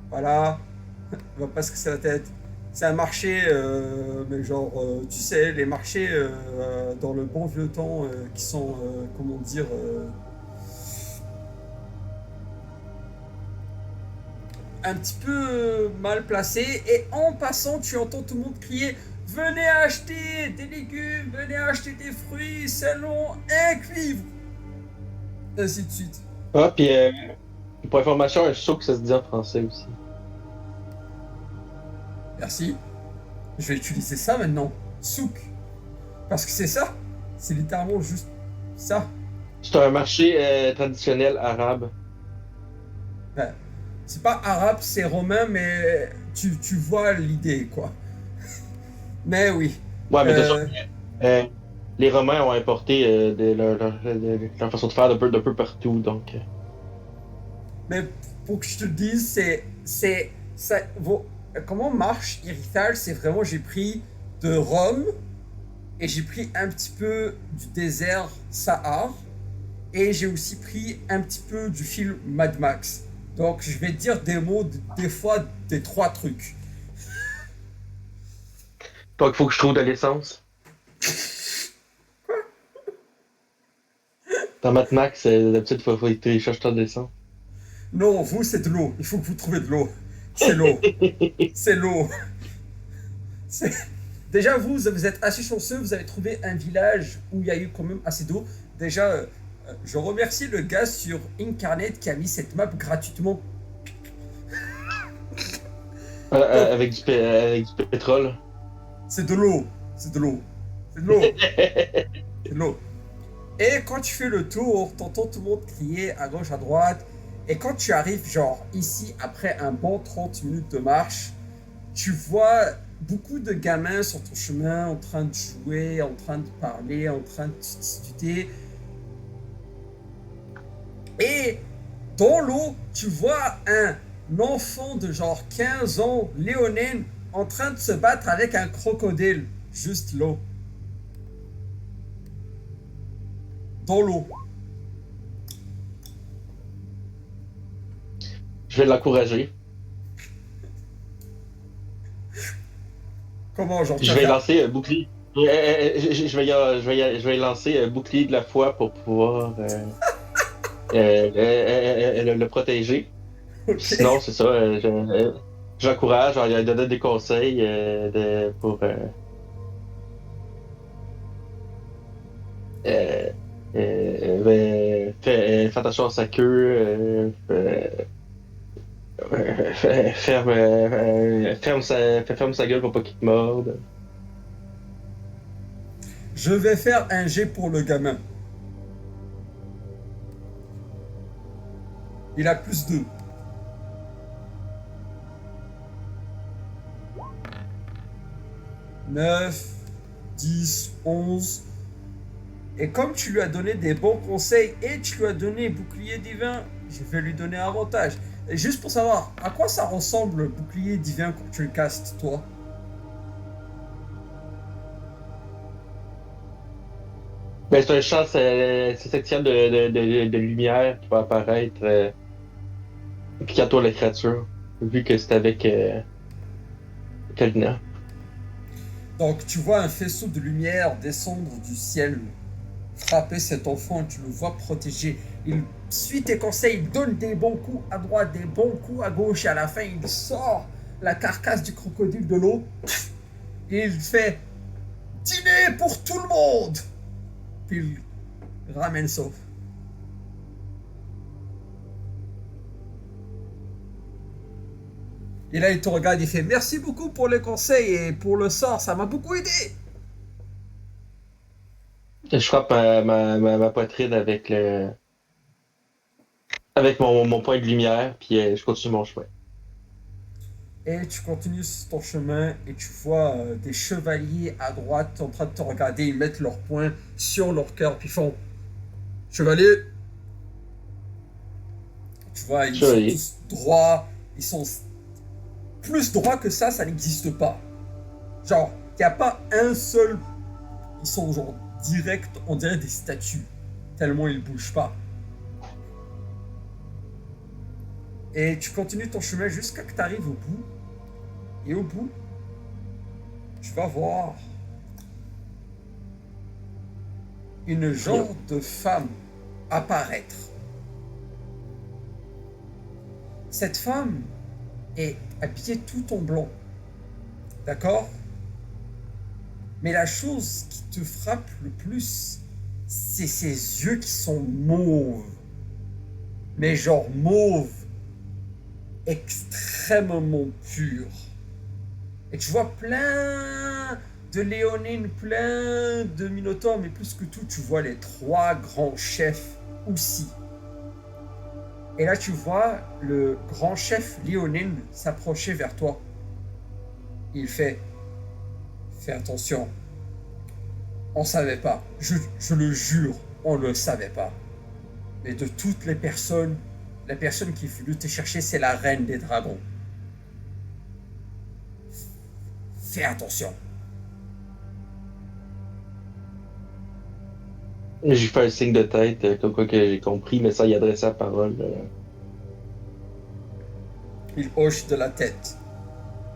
voilà, on va pas se casser la tête. C'est un marché, mais genre, tu sais, les marchés dans le bon vieux temps qui sont, comment dire, un petit peu mal placés. Et en passant, tu entends tout le monde crier: venez acheter des légumes, venez acheter des fruits, selon un cuivre. Ainsi de suite. Ah, puis pour information, un souk, ça se dit en français aussi. Merci. Je vais utiliser ça maintenant. Souk. Parce que c'est ça. C'est littéralement juste ça. C'est un marché traditionnel arabe. Ben, c'est pas arabe, c'est romain, mais tu vois l'idée, quoi. Mais oui. Ouais, mais de toute Euh, façon, euh, les Romains ont importé leur façon de faire d'un peu partout, donc. mais pour que je te le dise, ça, comment marche Irital? C'est vraiment, j'ai pris de Rome et j'ai pris un petit peu du désert Sahar et j'ai aussi pris un petit peu du film Mad Max. Donc je vais te dire des mots, des fois des 3 trucs. Donc, il faut que je trouve de l'essence. Dans Mad Max, d'habitude, faut que tu cherches de l'essence. Non, vous c'est de l'eau. Il faut que vous trouviez de l'eau. C'est l'eau. C'est l'eau. C'est- Déjà, vous êtes assez chanceux, vous avez trouvé un village où il y a eu quand même assez d'eau. Déjà, je remercie le gars sur Incarnate qui a mis cette map gratuitement. Donc, Avec du pétrole. c'est de l'eau. C'est de l'eau. C'est de l'eau. C'est de l'eau. Et quand tu fais le tour, t'entends tout le monde crier à gauche, à droite. Et quand tu arrives, genre ici, après un bon 30 minutes de marche, tu vois beaucoup de gamins sur ton chemin en train de jouer, en train de parler, en train de discuter. Et dans l'eau, tu vois un enfant de genre 15 ans, léonine, en train de se battre avec un crocodile. Juste l'eau. Dans l'eau. Je vais l'encourager. Comment, genre, tu Je vas vais faire? lancer bouclier. Je vais lancer bouclier de la foi pour pouvoir le protéger. Ok. Sinon, c'est ça. J'encourage, genre, il donner des conseils pour euh, fais attention à sa queue, ferme sa gueule pour pas qu'il te morde. Je vais faire un jet pour le gamin. Il a plus 2. 9, 10, 11. Et comme tu lui as donné des bons conseils et tu lui as donné bouclier divin, je vais lui donner avantage. Et juste pour savoir, à quoi ça ressemble le bouclier divin quand tu le castes, toi? Ben, c'est un champ sectionnel de lumière qui va apparaître puis qui entoure la créature, vu que c'est avec Kalina. Donc tu vois un faisceau de lumière descendre du ciel, frapper cet enfant, tu le vois protégé. Il suit tes conseils, il donne des bons coups à droite, des bons coups à gauche, et à la fin il sort la carcasse du crocodile de l'eau et il fait dîner pour tout le monde. Puis il ramène ça. Et là il te regarde, il fait merci beaucoup pour les conseils et pour le sort, ça m'a beaucoup aidé. Je frappe ma poitrine avec mon point de lumière, puis je continue mon chemin. Et tu continues ton chemin et tu vois des chevaliers à droite en train de te regarder, ils mettent leurs poings sur leur cœur, puis ils font chevalier. Tu vois, ils sont Joli. tous droits, ils sont plus droits que ça n'existe pas. Genre, il n'y a pas un seul. Ils sont genre direct, on dirait des statues, tellement ils bougent pas. Et tu continues ton chemin jusqu'à que tu arrives au bout. Et au bout, tu vas voir une genre de femme apparaître. Cette femme est habillée tout en blanc. D'accord? Mais la chose qui te frappe le plus, c'est ses yeux qui sont mauves. Mais genre mauve, extrêmement pur. Et tu vois plein de léonines, plein de minotaures, mais plus que tout, tu vois les trois grands chefs aussi. Et là, tu vois le grand chef léonine s'approcher vers toi. Il fait fais attention, on savait pas. Je le jure, on ne le savait pas. Mais de toutes les personnes, la personne qui est venue te chercher, c'est la reine des dragons. Fais attention. J'ai fait un signe de tête, comme quoi que j'ai compris, mais ça, il adressait la parole. Il hoche de la tête.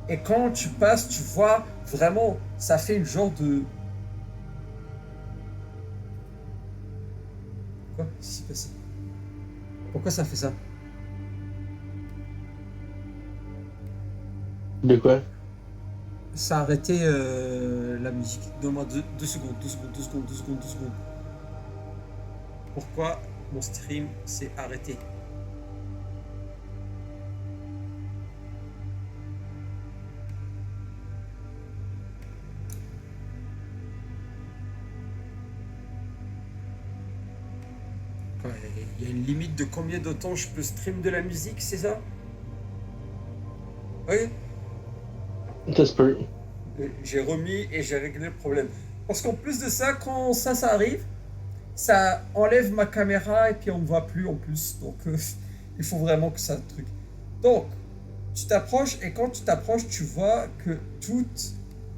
Et quand tu passes, tu vois vraiment, ça fait une genre de. Quoi? Qu'est-ce qui s'est passé? Pourquoi ça fait ça? De quoi? Ça a arrêté la musique. Donne-moi 2 secondes, 2 secondes, 2 secondes, 2 secondes, 2 secondes. Pourquoi mon stream s'est arrêté? Il y a une limite de combien de temps je peux stream de la musique, c'est ça? Oui. Ça se peut. J'ai remis et j'ai réglé le problème. Parce qu'en plus de ça, quand ça arrive, ça enlève ma caméra et puis on ne me voit plus en plus. Donc il faut vraiment que ça truc. Donc tu t'approches et quand tu t'approches, tu vois que toutes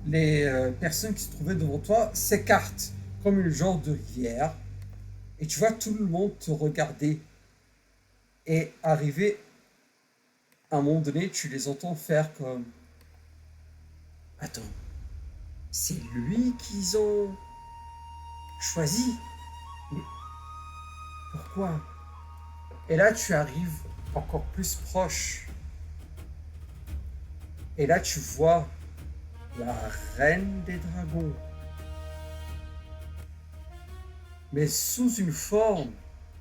les personnes qui se trouvaient devant toi s'écartent comme une genre de rivière. Et tu vois tout le monde te regarder. Et arriver à un moment donné, tu les entends faire comme attends, c'est lui qu'ils ont choisi. Mais pourquoi? Et là, tu arrives encore plus proche. Et là, tu vois la reine des dragons. Mais sous une forme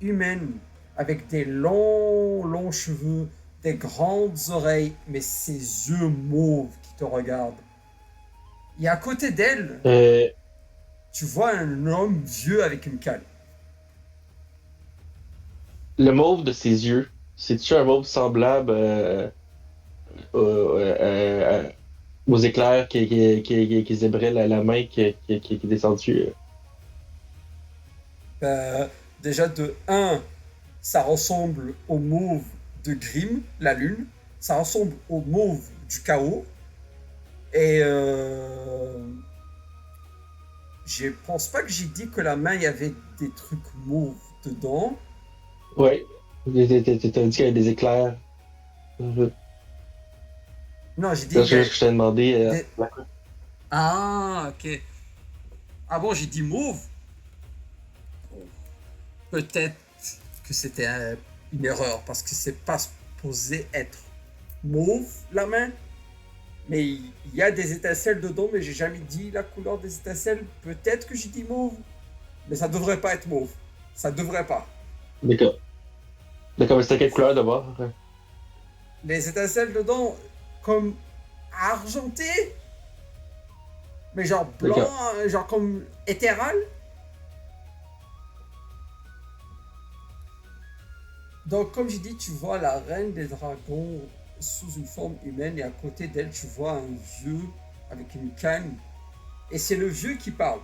humaine, avec des longs, longs cheveux, des grandes oreilles, mais ses yeux mauves qui te regardent. Et à côté d'elle, Euh, tu vois un homme vieux avec une canne. le mauve de ses yeux, c'est-tu un mauve semblable aux éclairs qui zébraient la main qui est descendue? Ben, déjà de un, ça ressemble au mauve de Grimm, la lune. Ça ressemble au mauve du chaos. Et je pense pas que j'ai dit que la main, il y avait des trucs mauves dedans. Ouais. T'as dit qu'il y avait des éclairs. Mhm. Non, j'ai dit C'est il y ce a que je t'ai demandé. des... Ah, ok. Ah bon, j'ai dit mauve. Peut-être que c'était une erreur parce que c'est pas supposé être mauve la main. Mais il y a des étincelles dedans, mais j'ai jamais dit la couleur des étincelles. Peut-être que j'ai dit mauve, mais ça devrait pas être mauve. Ça devrait pas. D'accord. D'accord, mais c'était quelle couleur d'abord? Les étincelles dedans, comme argenté, mais genre blanc, D'accord. genre comme éthéral. Donc, comme j'ai dit, tu vois la reine des dragons sous une forme humaine et à côté d'elle, tu vois un vieux avec une canne. Et c'est le vieux qui parle.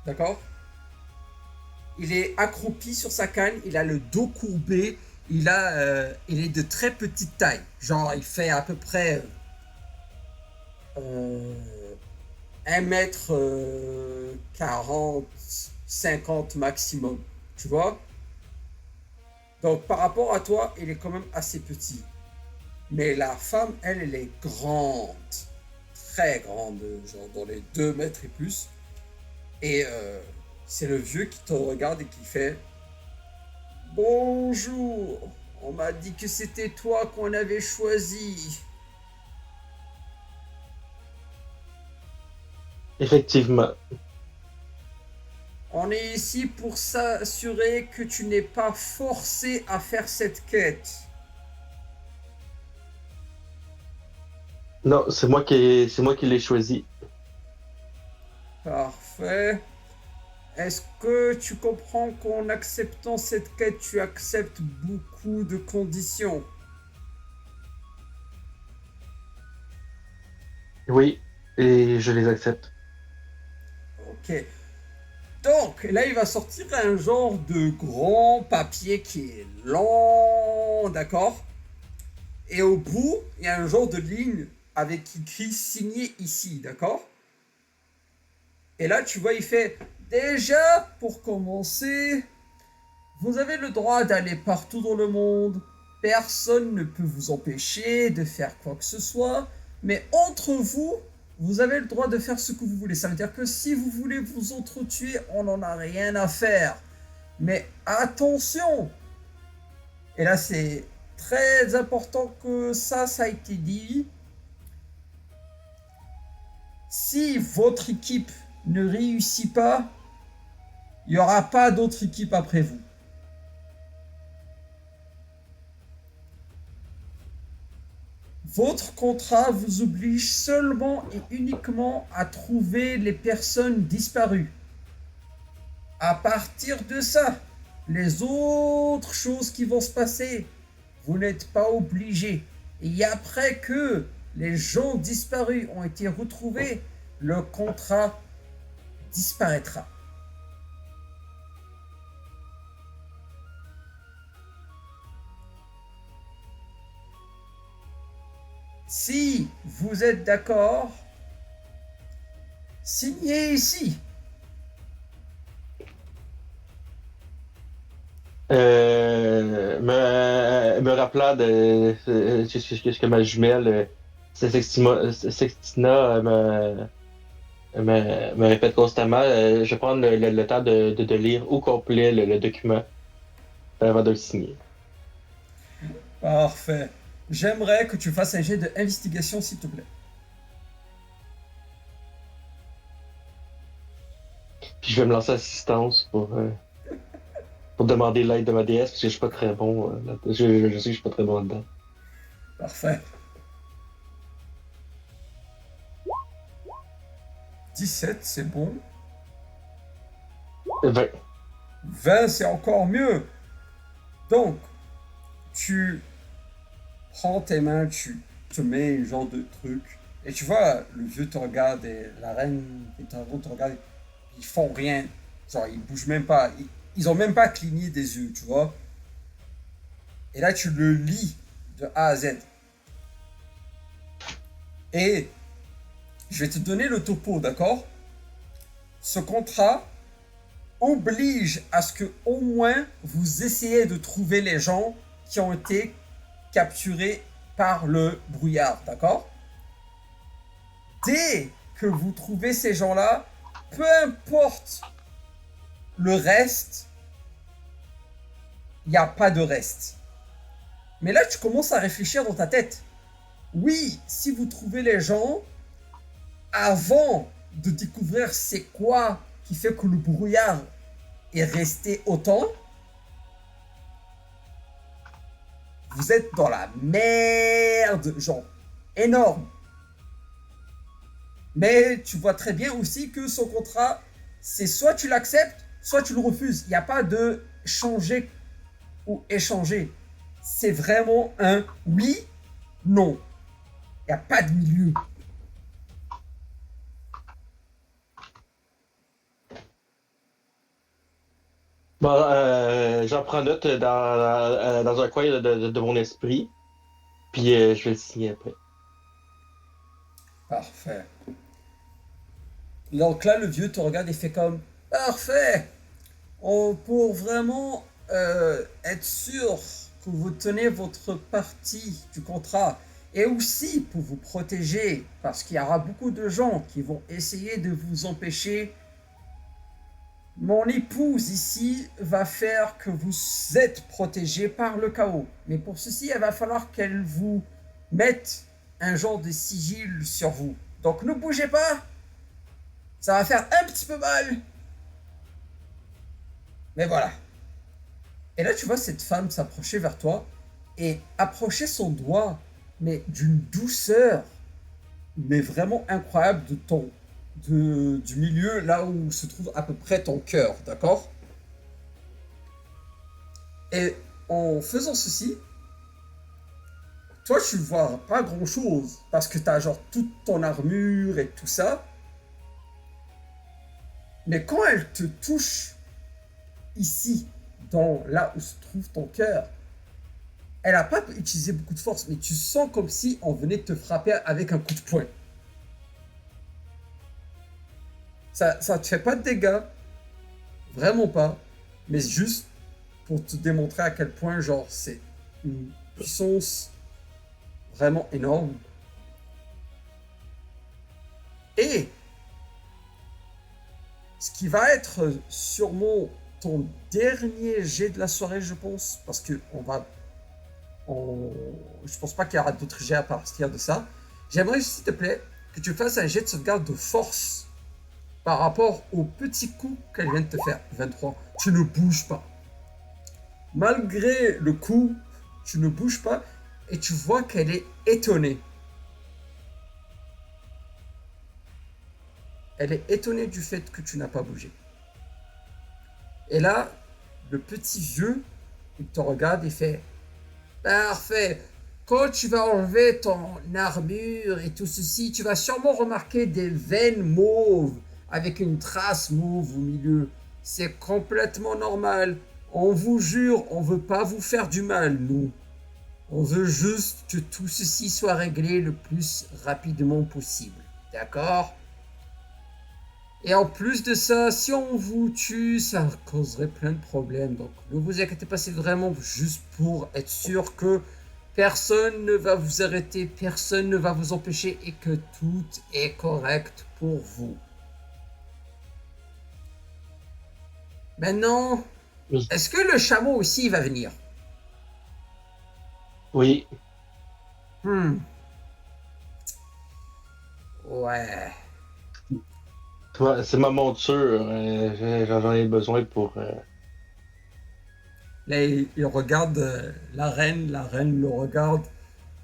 D'accord. Il est accroupi sur sa canne, il a le dos courbé, il est de très petite taille. Genre, il fait à peu près euh, 1 mètre 40, 50 maximum. Tu vois. Donc, par rapport à toi, il est quand même assez petit. Mais la femme, elle, elle est grande. Très grande, genre dans les 2 mètres et plus. Et c'est le vieux qui te regarde et qui fait Bonjour, on m'a dit que c'était toi qu'on avait choisi. Effectivement. On est ici pour s'assurer que tu n'es pas forcé à faire cette quête. Non, c'est moi qui l'ai choisi. Parfait. Est-ce que tu comprends qu'en acceptant cette quête, tu acceptes beaucoup de conditions? Oui, et je les accepte. Ok. Donc, là, il va sortir un genre de grand papier qui est lent, d'accord? Et au bout, il y a un genre de ligne avec écrit signé ici, d'accord? Et là, tu vois, il fait déjà, pour commencer, vous avez le droit d'aller partout dans le monde. Personne ne peut vous empêcher de faire quoi que ce soit. Mais entre vous, vous avez le droit de faire ce que vous voulez. Ça veut dire que si vous voulez vous entretuer, on n'en a rien à faire. Mais attention. Et là, c'est très important que ça a été dit. Si votre équipe ne réussit pas, il n'y aura pas d'autre équipe après vous. Votre contrat vous oblige seulement et uniquement à trouver les personnes disparues. À partir de ça, les autres choses qui vont se passer, vous n'êtes pas obligé. Et après que les gens disparus ont été retrouvés, le contrat disparaîtra. Si vous êtes d'accord, signez ici. Me rappelant de ce que ma jumelle, Sextina, me répète constamment, je vais prendre le temps de lire au complet le document avant de le signer. Parfait. J'aimerais que tu fasses un jet d'investigation, s'il te plaît. Puis je vais me lancer assistance pour demander l'aide de ma déesse, parce que je suis pas très bon je sais que je suis pas très bon là-dedans. Parfait. 17, c'est bon. 20. 20, c'est encore mieux. Donc, tu prends tes mains, tu te mets un genre de truc. Et tu vois, le vieux te regarde et la reine et ton dragon te regardent. Ils font rien. Genre, ils bougent même pas. ils ont même pas cligné des yeux, tu vois. Et là, tu le lis de A à Z. Et je vais te donner le topo, d'accord? Ce contrat oblige à ce que au moins vous essayez de trouver les gens qui ont été capturés par le brouillard, d'accord? Dès que vous trouvez ces gens-là, peu importe le reste, il n'y a pas de reste. Mais là, tu commences à réfléchir dans ta tête. Oui, si vous trouvez les gens, avant de découvrir c'est quoi qui fait que le brouillard est resté autant, vous êtes dans la merde, genre énorme. Mais tu vois très bien aussi que son contrat, c'est soit tu l'acceptes, soit tu le refuses. Il n'y a pas de changer ou échanger. C'est vraiment un oui, non. Il n'y a pas de milieu. Bon, j'en prends note dans un coin de mon esprit, puis je vais le signer après. Parfait. Donc là, le vieux te regarde et fait comme parfait. Pour vraiment être sûr que vous tenez votre partie du contrat et aussi pour vous protéger, parce qu'il y aura beaucoup de gens qui vont essayer de vous empêcher, mon épouse ici va faire que vous êtes protégé par le chaos. Mais pour ceci, il va falloir qu'elle vous mette un genre de sigil sur vous. Donc ne bougez pas, ça va faire un petit peu mal. Mais voilà. Et là, tu vois cette femme s'approcher vers toi et approcher son doigt, mais d'une douceur, mais vraiment incroyable du milieu là où se trouve à peu près ton cœur, d'accord? Et en faisant ceci, toi, tu vois pas grand-chose parce que tu as genre toute ton armure et tout ça. Mais quand elle te touche ici, dans là où se trouve ton cœur, elle n'a pas utilisé beaucoup de force, mais tu sens comme si on venait de te frapper avec un coup de poing. Ça te fait pas de dégâts, vraiment pas, mais juste pour te démontrer à quel point, genre, c'est une puissance vraiment énorme. Et ce qui va être sûrement ton dernier jet de la soirée, je pense, parce que je pense pas qu'il y aura d'autres jets à partir de ça. J'aimerais, s'il te plaît, que tu fasses un jet de sauvegarde de force par rapport au petit coup qu'elle vient de te faire. 23. Tu ne bouges pas. Malgré le coup, tu ne bouges pas et tu vois qu'elle est étonnée. Elle est étonnée du fait que tu n'as pas bougé. Et là, le petit vieux, il te regarde et fait parfait. Quand tu vas enlever ton armure et tout ceci, tu vas sûrement remarquer des veines mauves avec une trace mauve au milieu. C'est complètement normal. On vous jure, on veut pas vous faire du mal, nous. On veut juste que tout ceci soit réglé le plus rapidement possible. D'accord? Et en plus de ça, si on vous tue, ça causerait plein de problèmes. Donc ne vous inquiétez pas, c'est vraiment juste pour être sûr que personne ne va vous arrêter, personne ne va vous empêcher et que tout est correct pour vous. Maintenant, Oui. est-ce que le chameau aussi va venir? Oui. Hmm. Ouais. Toi, c'est ma monture. J'en ai besoin pour. Là, il regarde la reine le regarde.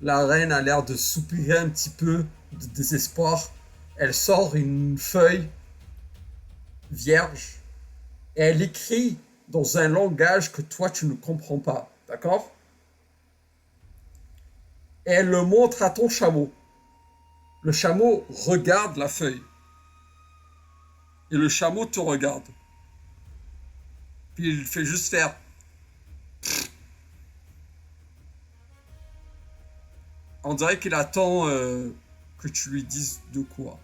La reine a l'air de soupirer un petit peu de désespoir. Elle sort une feuille vierge et elle écrit dans un langage que toi tu ne comprends pas. D'accord? Et elle le montre à ton chameau. Le chameau regarde la feuille. Et le chameau te regarde. Puis il fait juste faire. On dirait qu'il attend que tu lui dises de quoi.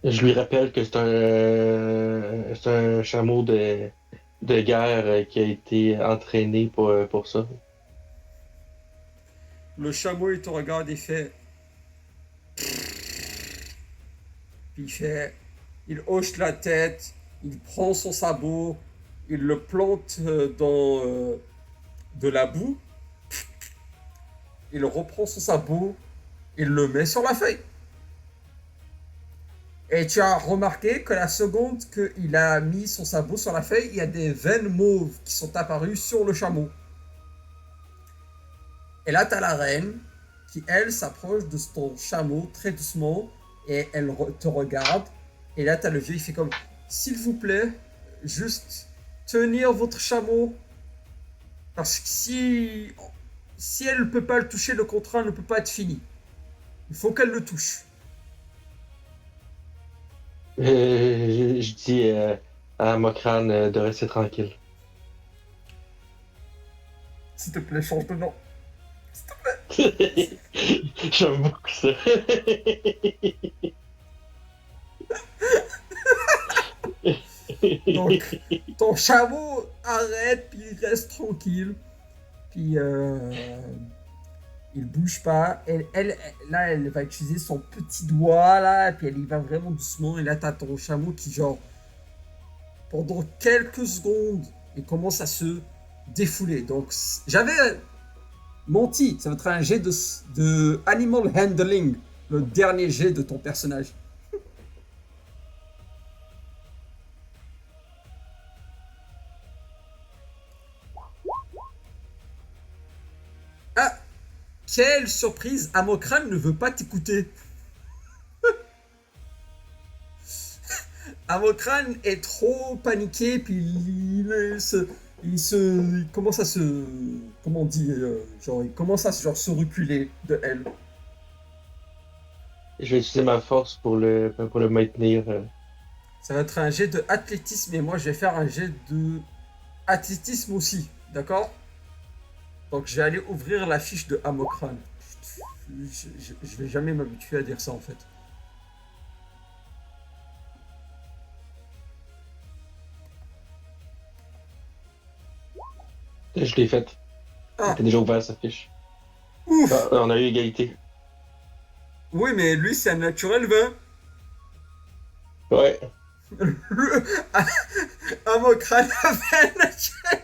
Je lui rappelle que c'est un chameau de guerre qui a été entraîné pour ça. Le chameau, il te regarde et fait. Puis il fait. Il hoche la tête, il prend son sabot, il le plante dans de la boue, il reprend son sabot, il le met sur la feuille. Et tu as remarqué que la seconde qu'il a mis son sabot sur la feuille, il y a des veines mauves qui sont apparues sur le chameau. Et là, tu as la reine qui, elle, s'approche de ton chameau très doucement et elle te regarde. Et là, tu as le vieux, il fait comme s'il vous plaît, juste tenir votre chameau. Parce que si elle ne peut pas le toucher, le contrat ne peut pas être fini. Il faut qu'elle le touche. Je dis à Mokran de rester tranquille. S'il te plaît, change de nom. J'aime beaucoup ça. Donc, ton chameau arrête, puis il reste tranquille. Puis, il bouge pas. Là, elle va utiliser son petit doigt, là, puis elle y va vraiment doucement. Et là, t'as ton chameau qui, genre, pendant quelques secondes, il commence à se défouler. Donc, j'avais menti. Ça va être un jet de Animal Handling, le dernier jet de ton personnage. Ah, quelle surprise, Amokran ne veut pas t'écouter. Amokran est trop paniqué, puis il commence à se, comment on dit, genre, il commence à genre, se reculer de elle. Je vais utiliser ma force pour le maintenir. Ça va être un jet de athlétisme, et moi je vais faire un jet de athlétisme aussi, d'accord? Donc je vais aller ouvrir la fiche de Amokran. Je vais jamais m'habituer à dire ça en fait. Je l'ai faite. Ah, T'as déjà ouvert sa fiche. ouf! Ah, on a eu égalité. Oui, mais lui c'est un naturel 20. Ouais. Amokran avait un naturel.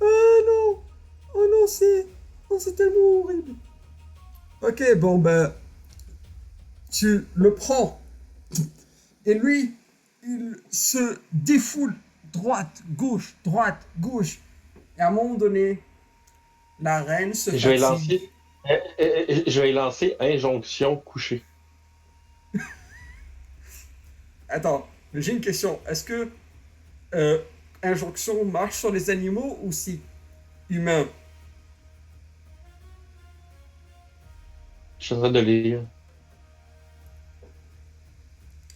Oh non! Oh non, c'est tellement horrible. Ok, bon ben, tu le prends. Et lui, il se défoule droite, gauche. Et à un moment donné, la reine se Je vais fatigue. lancer. Je vais lancer injonction couchée. Attends, j'ai une question. Est-ce que euh, injonction marche sur les animaux ou c'est humain? Je suis en train de lire.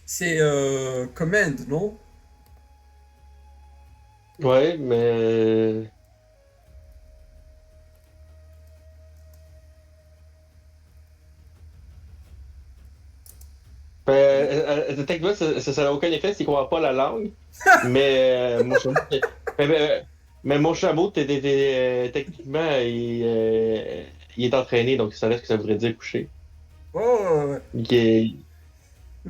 C'est command, non? Ouais, mais. Techniquement, ça n'a aucun effet s'il ne comprend pas la langue. Mais mon chameau. Mais, mais- mais mon chameau, techniquement, il est entraîné, donc ça reste que ça voudrait dire coucher. Ouais, ouais, ouais. Donc, il,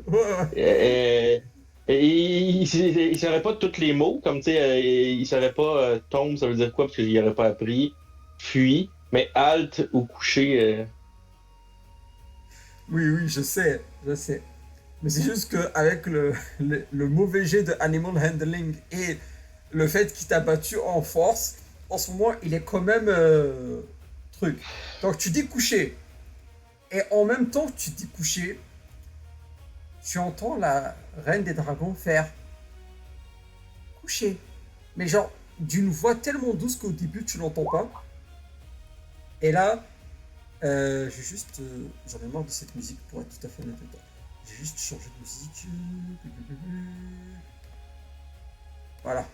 Ouais, ouais. il saurait pas tous les mots, comme tu sais, il saurait pas tombe, ça veut dire quoi, parce qu'il n'aurait pas appris. Fuit, mais halte ou coucher. Oui, oui, je sais, je sais. Mais c'est juste qu'avec le mauvais jet de Animal Handling et le fait qu'il t'a battu en force, en ce moment, il est quand même truc. Donc tu dis coucher. Et en même temps que tu dis coucher, tu entends la reine des dragons faire coucher. Mais genre, d'une voix tellement douce qu'au début, tu l'entends pas. Et là, J'en ai marre de cette musique pour être tout à fait honnête avec toi. J'ai juste changé de musique. Voilà.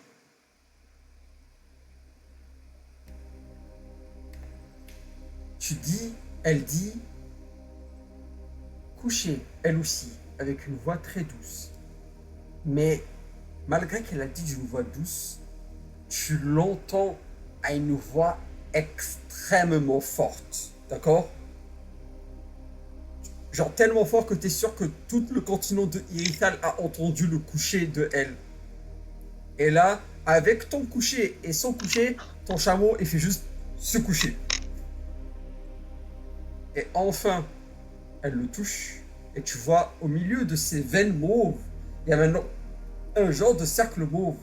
Tu dis, elle dit, coucher, elle aussi, avec une voix très douce. Mais malgré qu'elle a dit d'une voix douce, tu l'entends à une voix extrêmement forte. D'accord? Genre tellement fort que t'es sûr que tout le continent de Irithal a entendu le coucher de elle. Et là, avec ton coucher et son coucher, ton chameau, il fait juste se coucher. Et enfin, elle le touche. Et tu vois, au milieu de ses veines mauves, il y a maintenant un genre de cercle mauve.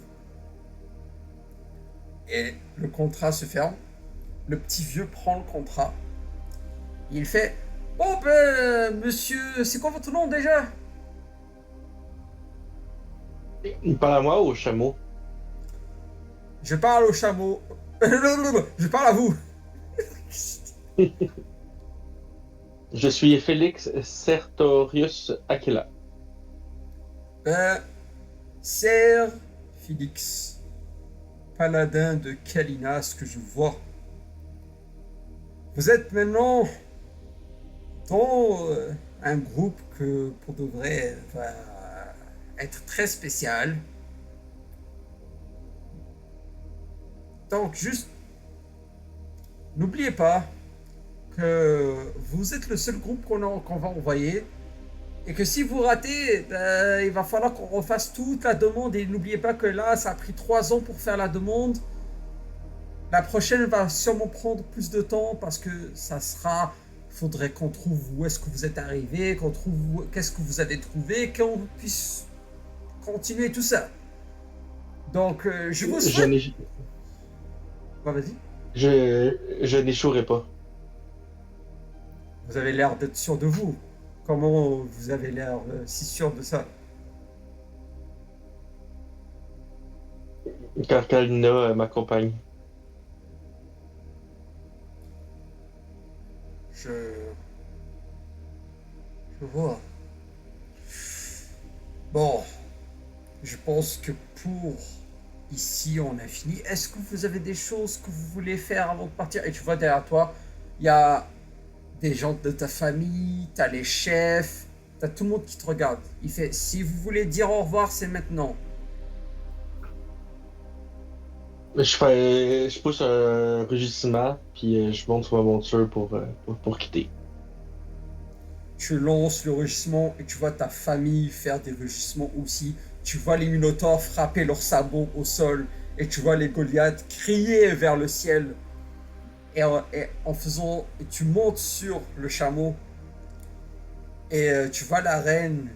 Et le contrat se ferme. Le petit vieux prend le contrat. Il fait: Oh ben, monsieur, c'est quoi votre nom déjà? Il parle à moi ou au chameau? Je parle au chameau. Je parle à vous. Je suis Félix Sertorius Aquila. Ben, Sir Félix, paladin de Kalinas que je vois. Vous êtes maintenant dans un groupe que pour de vrai va être très spécial. Donc juste, n'oubliez pas que vous êtes le seul groupe qu'on va envoyer. Et que si vous ratez, il va falloir qu'on refasse toute la demande. Et n'oubliez pas que là, ça a pris 3 ans pour faire la demande. La prochaine va sûrement prendre plus de temps parce que ça sera. Il faudrait qu'on trouve où est-ce que vous êtes arrivé, qu'on trouve qu'est-ce que vous avez trouvé, qu'on puisse continuer tout ça. Donc, je vous Je souhaite. n'ai- Bah, vas-y. je n'échouerai pas. Vous avez l'air d'être sûr de vous. Comment vous avez l'air si sûr de ça? Car Kalina m'accompagne. Je. Je vois. Bon, je pense que pour ici, on a fini. Est-ce que vous avez des choses que vous voulez faire avant de partir? Et tu vois derrière toi, il y a des gens de ta famille, t'as les chefs, t'as tout le monde qui te regarde. Il fait, si vous voulez dire au revoir, c'est maintenant. Je pousse un rugissement, puis je monte sur ma monture pour quitter. Tu lances le rugissement et tu vois ta famille faire des rugissements aussi. Tu vois les Minotaures frapper leurs sabots au sol et tu vois les Goliaths crier vers le ciel. Et en faisant, et tu montes sur le chameau et tu vois la reine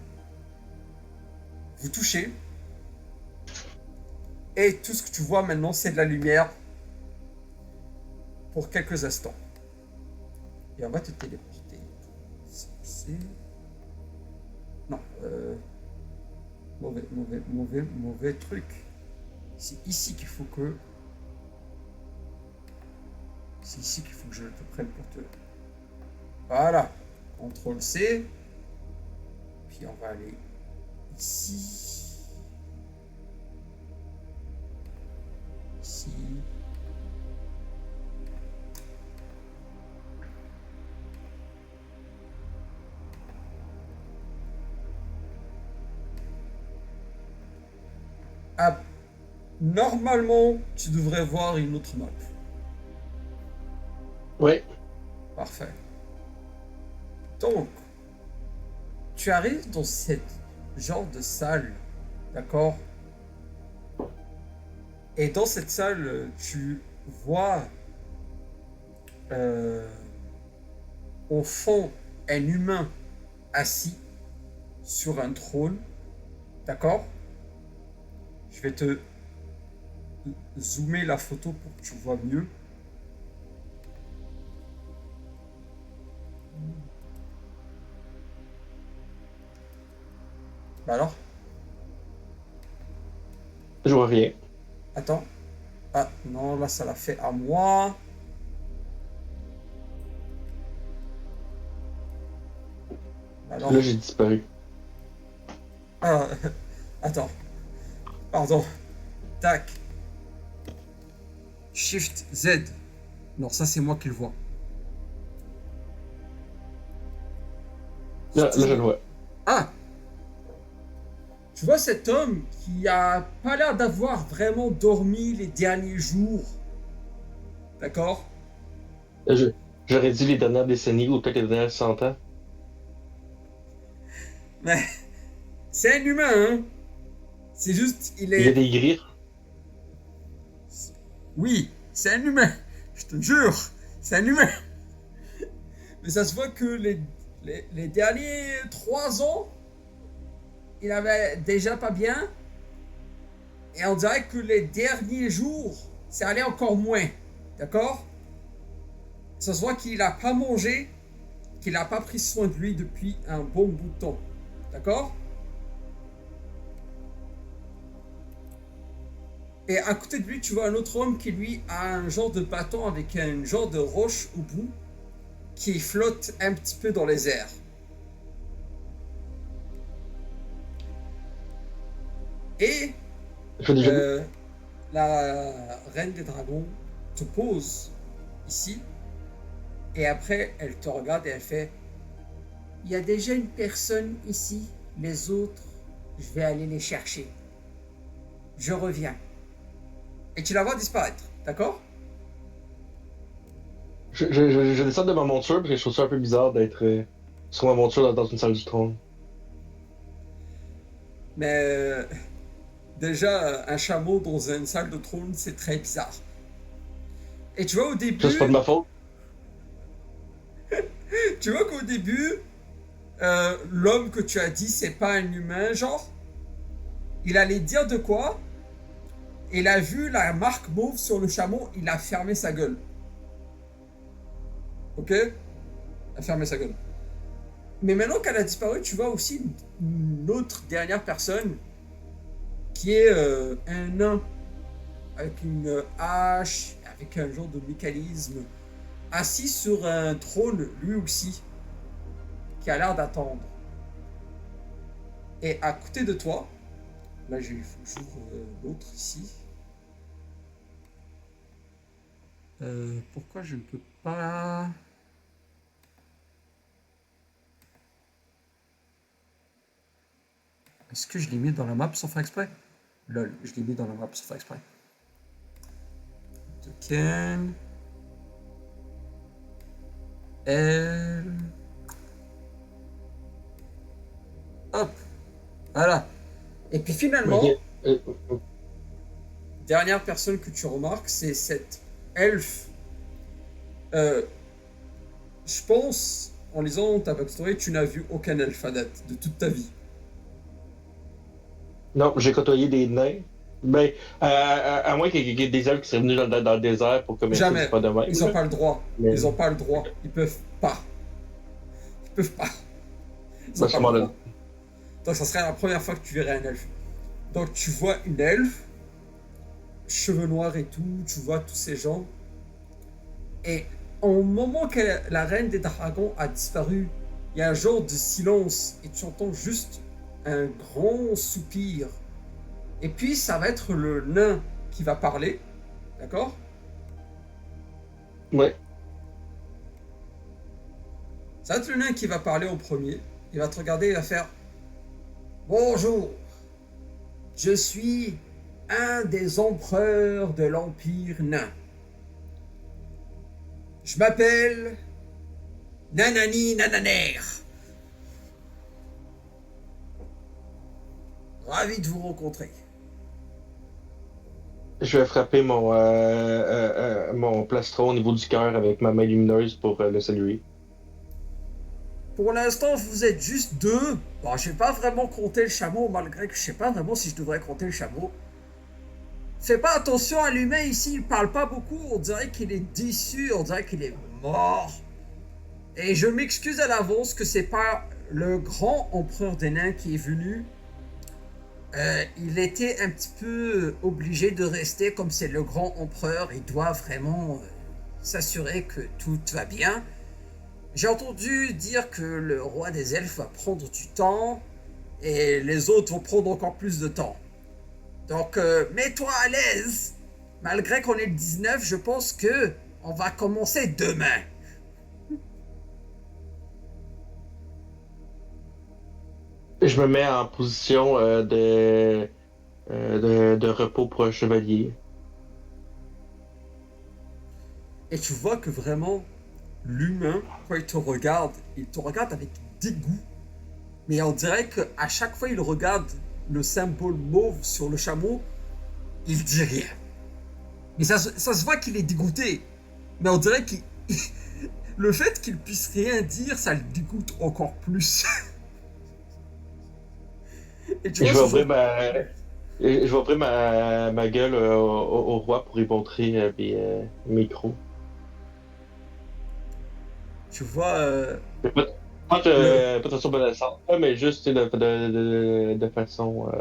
vous toucher. Et tout ce que tu vois maintenant, c'est de la lumière pour quelques instants. Et on va te téléporter. C'est... Non, mauvais truc. C'est ici qu'il faut que... C'est ici qu'il faut que je te prenne pour te... Voilà. CTRL C. Puis on va aller ici. Ici. Ah, normalement, tu devrais voir une autre map. Oui, Parfait. Donc, tu arrives dans cette genre de salle, d'accord? Et dans cette salle, tu vois euh, au fond un humain assis sur un trône, d'accord? Je vais te zoomer la photo pour que tu vois mieux. Bah alors, je vois rien. attends. Ah non, là ça l'a fait à moi. Alors, Là, j'ai disparu. ah, attends, pardon. Tac, Shift Z. Non, ça c'est moi qui le vois. C'est Là, je toujours... le vois. Ah, tu vois cet homme qui a pas l'air d'avoir vraiment dormi les derniers jours. D'accord? Là, j'aurais dit les dernières décennies ou peut-être les dernières 100 ans. Mais c'est un humain, hein? C'est juste, il Il y a est... des grilles. Oui, c'est un humain. Je te jure, c'est un humain. Mais ça se voit que les derniers 3 ans, il avait déjà pas bien. Et on dirait que les derniers jours, c'est allé encore moins. D'accord? Ça se voit qu'il n'a pas mangé, qu'il n'a pas pris soin de lui depuis un bon bout de temps. D'accord? Et à côté de lui, tu vois un autre homme qui, lui, a un genre de bâton avec un genre de roche au bout qui flotte un petit peu dans les airs. Et Je fais déjà vu. la reine des dragons te pose ici. Et après, elle te regarde et elle fait: il y a déjà une personne ici. Les autres, je vais aller les chercher. Je reviens. Et tu la vois disparaître. D'accord? Je descends de ma monture parce que je trouve ça un peu bizarre d'être sur ma monture dans une salle du trône. Mais déjà, un chameau dans une salle de trône, c'est très bizarre. Et tu vois au Ça, c'est pas de début, ma faute. tu vois qu'au début, l'homme que tu as dit, c'est pas un humain, genre. Il allait dire de quoi. Il a vu la marque mauve sur le chameau, il a fermé sa gueule. Ok? Il a fermé sa gueule. Mais maintenant qu'elle a disparu, tu vois aussi une autre dernière personne qui est un nain avec une hache, avec un genre de mécanisme, assis sur un trône lui aussi, qui a l'air d'attendre. Et à côté de toi, là j'ouvre l'autre ici. Pourquoi je ne peux pas... Est-ce que je l'ai mis dans la map sans faire exprès? Lol, je l'ai mis dans la map sans faire exprès. Token. L. Hop. Voilà. Et puis finalement, Ok. dernière personne que tu remarques, c'est cette elfe. Euh, je pense, en lisant ta backstory, tu n'as vu aucun elfe à date de toute ta vie. Non, j'ai côtoyé des nains. Ben, à moins qu'il y ait des elfes qui seraient venus dans le désert pour commercer, c'est Jamais. pas de même, Ils n'ont là. pas le droit. Mais, Ils n'ont pas le droit. Ils peuvent pas. Ils peuvent pas. Ils ben, n'ont pas le sûrement là. droit. Donc ça serait la première fois que tu verrais un elfe. Donc tu vois une elfe, cheveux noirs et tout, tu vois tous ces gens. Et au moment que la reine des dragons a disparu, il y a un genre de silence et tu entends juste un grand soupir. Et puis ça va être le nain qui va parler, d'accord? Ouais. Ça va être le nain qui va parler en premier. Il va te regarder, il va faire: bonjour, je suis un des empereurs de l'Empire nain. Je m'appelle Nanani Nananer. Ravi de vous rencontrer. Je vais frapper mon plastron au niveau du cœur avec ma main lumineuse pour le saluer. Pour l'instant, vous êtes juste deux. Bon, je vais pas vraiment compter le chameau, malgré que je sais pas vraiment si je devrais compter le chameau. Fais pas attention à l'humain ici, il parle pas beaucoup, on dirait qu'il est déçu, on dirait qu'il est mort. Et je m'excuse à l'avance que c'est pas le grand empereur des nains qui est venu. Il était un petit peu obligé de rester, comme c'est le grand empereur, il doit vraiment s'assurer que tout va bien. J'ai entendu dire que le roi des elfes va prendre du temps et les autres vont prendre encore plus de temps. Donc, mets-toi à l'aise. Malgré qu'on est le 19, je pense que on va commencer demain. Je me mets en position de repos pour un chevalier. Et tu vois que vraiment, l'humain, quand il te regarde avec dégoût. Mais on dirait qu'à chaque fois il regarde le symbole mauve sur le chameau, il dit rien. Mais ça se voit qu'il est dégoûté. Mais on dirait que le fait qu'il puisse rien dire, ça le dégoûte encore plus. Et tu Je vois vais ce ouvrir genre. ma gueule au roi pour y montrer mes crocs. Tu vois Pas, le. pas de façon menaçante, mais juste de façon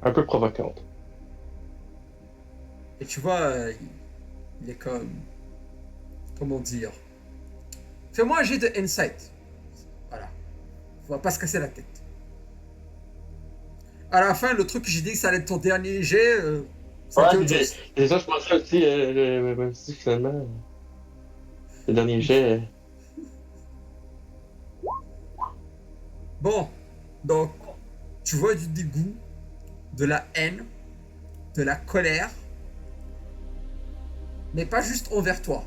un peu provocante. Et tu vois, il est comme. Comment dire. Fais-moi un jet de insight. Voilà. On va pas se casser la tête. À la fin, le truc que j'ai dit que ça allait être ton dernier jet, ça a Ouais, été autre chose. c'est ça, je pensais aussi, même si finalement, le dernier jet. Bon, donc, tu vois du dégoût, de la haine, de la colère, mais pas juste envers toi.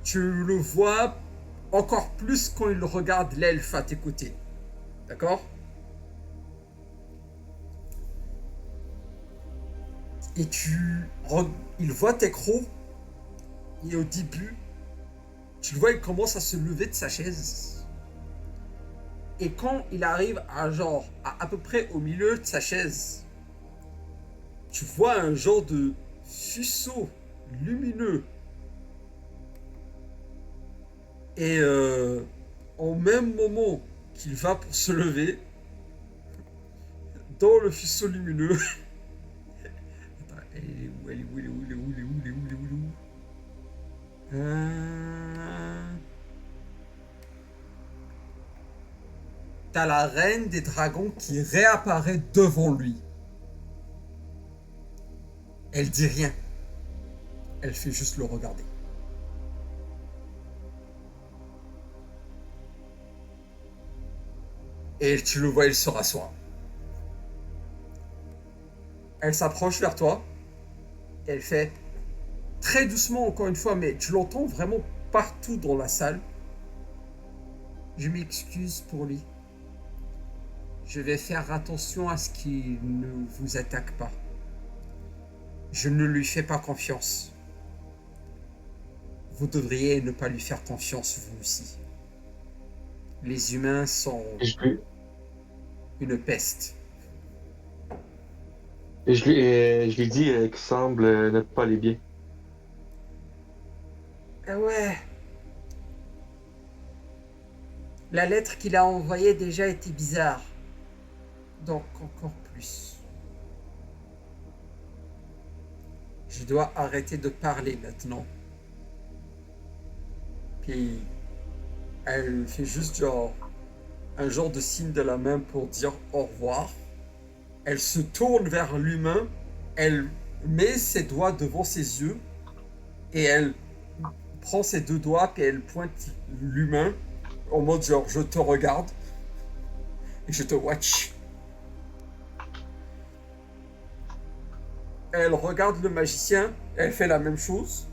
Tu le vois encore plus quand il regarde l'elfe à tes côtés. D'accord? Et il voit tes crocs, et au début, tu le vois, il commence à se lever de sa chaise. Et quand il arrive à genre, à peu près au milieu de sa chaise, tu vois un genre de fuseau lumineux. Et au même moment qu'il va pour se lever, dans le fuseau lumineux. Attends, elle est où? Elle est où? Elle est où? Elle est où? Elle est où? Elle est où? Elle est où? Elle est où? T'as la reine des dragons qui réapparaît devant lui. Elle dit rien. Elle fait juste le regarder. Et tu le vois, il se rassoit. Elle s'approche vers toi. Et elle fait très doucement encore une fois, mais tu l'entends vraiment partout dans la salle. Je m'excuse pour lui. Je vais faire attention à ce qu'il ne vous attaque pas. Je ne lui fais pas confiance. Vous devriez ne pas lui faire confiance, vous aussi. Les humains sont Je lui, une peste. je lui dis qu'il semble ne pas aller bien. Ah ouais. La lettre qu'il a envoyée déjà était bizarre. Donc encore plus. Je dois arrêter de parler maintenant. Puis elle fait juste genre un genre de signe de la main pour dire au revoir. Elle se tourne vers l'humain, elle met ses doigts devant ses yeux et elle prend ses deux doigts et elle pointe l'humain en mode genre je te regarde et je te watch. Elle regarde le magicien, elle fait la même chose.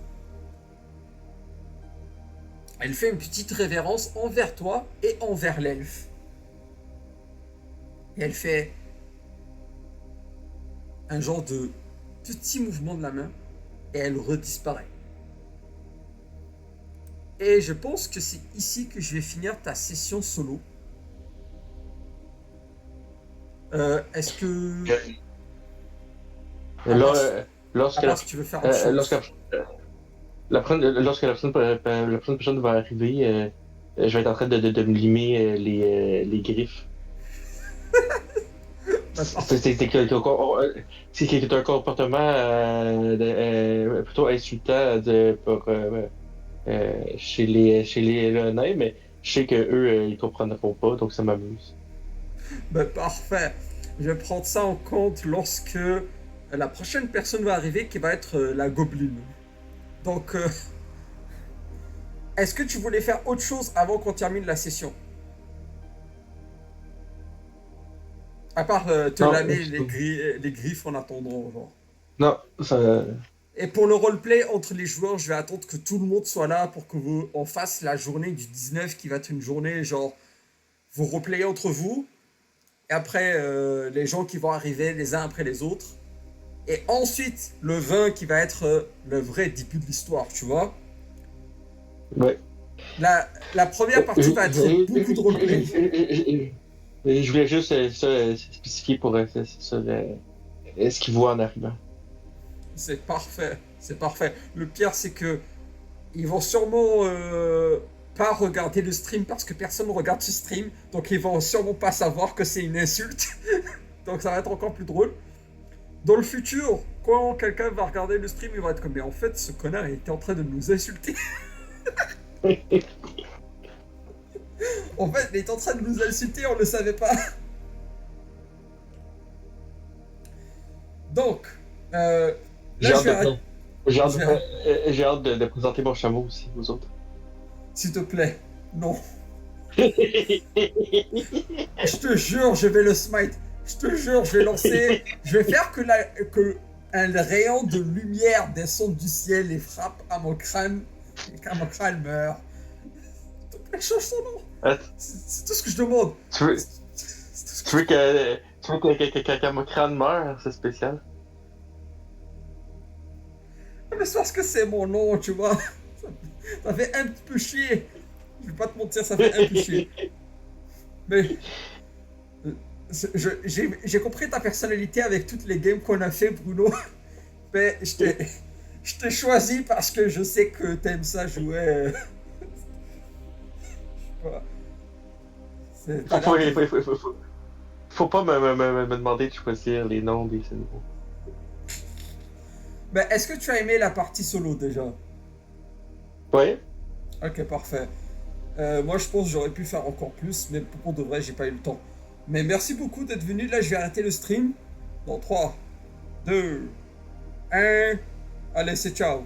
Elle fait une petite révérence envers toi et envers l'elfe. Et elle fait un genre de petit mouvement de la main et elle redisparaît. Et je pense que c'est ici que je vais finir ta session solo. Est-ce que... À Là, part, à lorsque part si tu veux faire autre lorsque chose. lorsque la prochaine personne va arriver, je vais être en train de me limer les griffes. Ben, parfait. C'est un comportement plutôt insultant chez les nains, mais je sais que eux ils comprendront pas, donc ça m'amuse. Ben, parfait. Je vais prendre ça en compte lorsque la prochaine personne va arriver qui va être la gobeline. Donc, est-ce que tu voulais faire autre chose avant qu'on termine la session? À part te Non, lamer les griffes en attendant, genre. non, ça. Et pour le roleplay entre les joueurs, je vais attendre que tout le monde soit là pour que vous on fasse la journée du 19 qui va être une journée genre vous replayez entre vous et après les gens qui vont arriver les uns après les autres et ensuite le 20 qui va être le vrai début de l'histoire, tu vois. Ouais. La première partie va être beaucoup de roleplay. Je voulais juste spécifier pour ce qu'il voit en arrivant. C'est parfait, c'est parfait. Le pire c'est que ils vont sûrement pas regarder le stream parce que personne ne regarde ce stream. Donc ils vont sûrement pas savoir que c'est une insulte. Donc ça va être encore plus drôle. Dans le futur, quand quelqu'un va regarder le stream, il va être comme mais en fait ce connard il était en train de nous insulter. En fait il était en train de nous insulter, on ne le savait pas. Donc, J'ai là je hâte vais de, arrêter. Je vais- j'ai hâte de présenter mon chameau aussi aux autres. S'il te plaît, non. Je te jure, je vais le smite. Je te jure, je vais lancer. Je vais faire que un rayon de lumière descende du ciel et frappe à mon crâne. Et qu'à mon crâne meurt. S'il te plaît, change son nom. Hein, C'est tout ce que je demande. tu veux, C'est tout ce que tu veux que mon crâne meure, c'est spécial. Mais c'est parce que c'est mon nom, tu vois. Ça fait un petit peu chier. Je vais pas te mentir, ça fait un peu chier. Mais j'ai compris ta personnalité avec toutes les games qu'on a fait, Bruno. Mais je t'ai choisi parce que je sais que t'aimes ça jouer. Voilà. Faut, T'as l'air de... faut pas me demander de choisir les noms des animaux. Mais est-ce que tu as aimé la partie solo déjà? Ouais? Ok, parfait. Moi, je pense que j'aurais pu faire encore plus, mais pour de vrai, j'ai pas eu le temps. Mais merci beaucoup d'être venu. Là, je vais arrêter le stream. Dans 3, 2, 1. Allez, c'est ciao.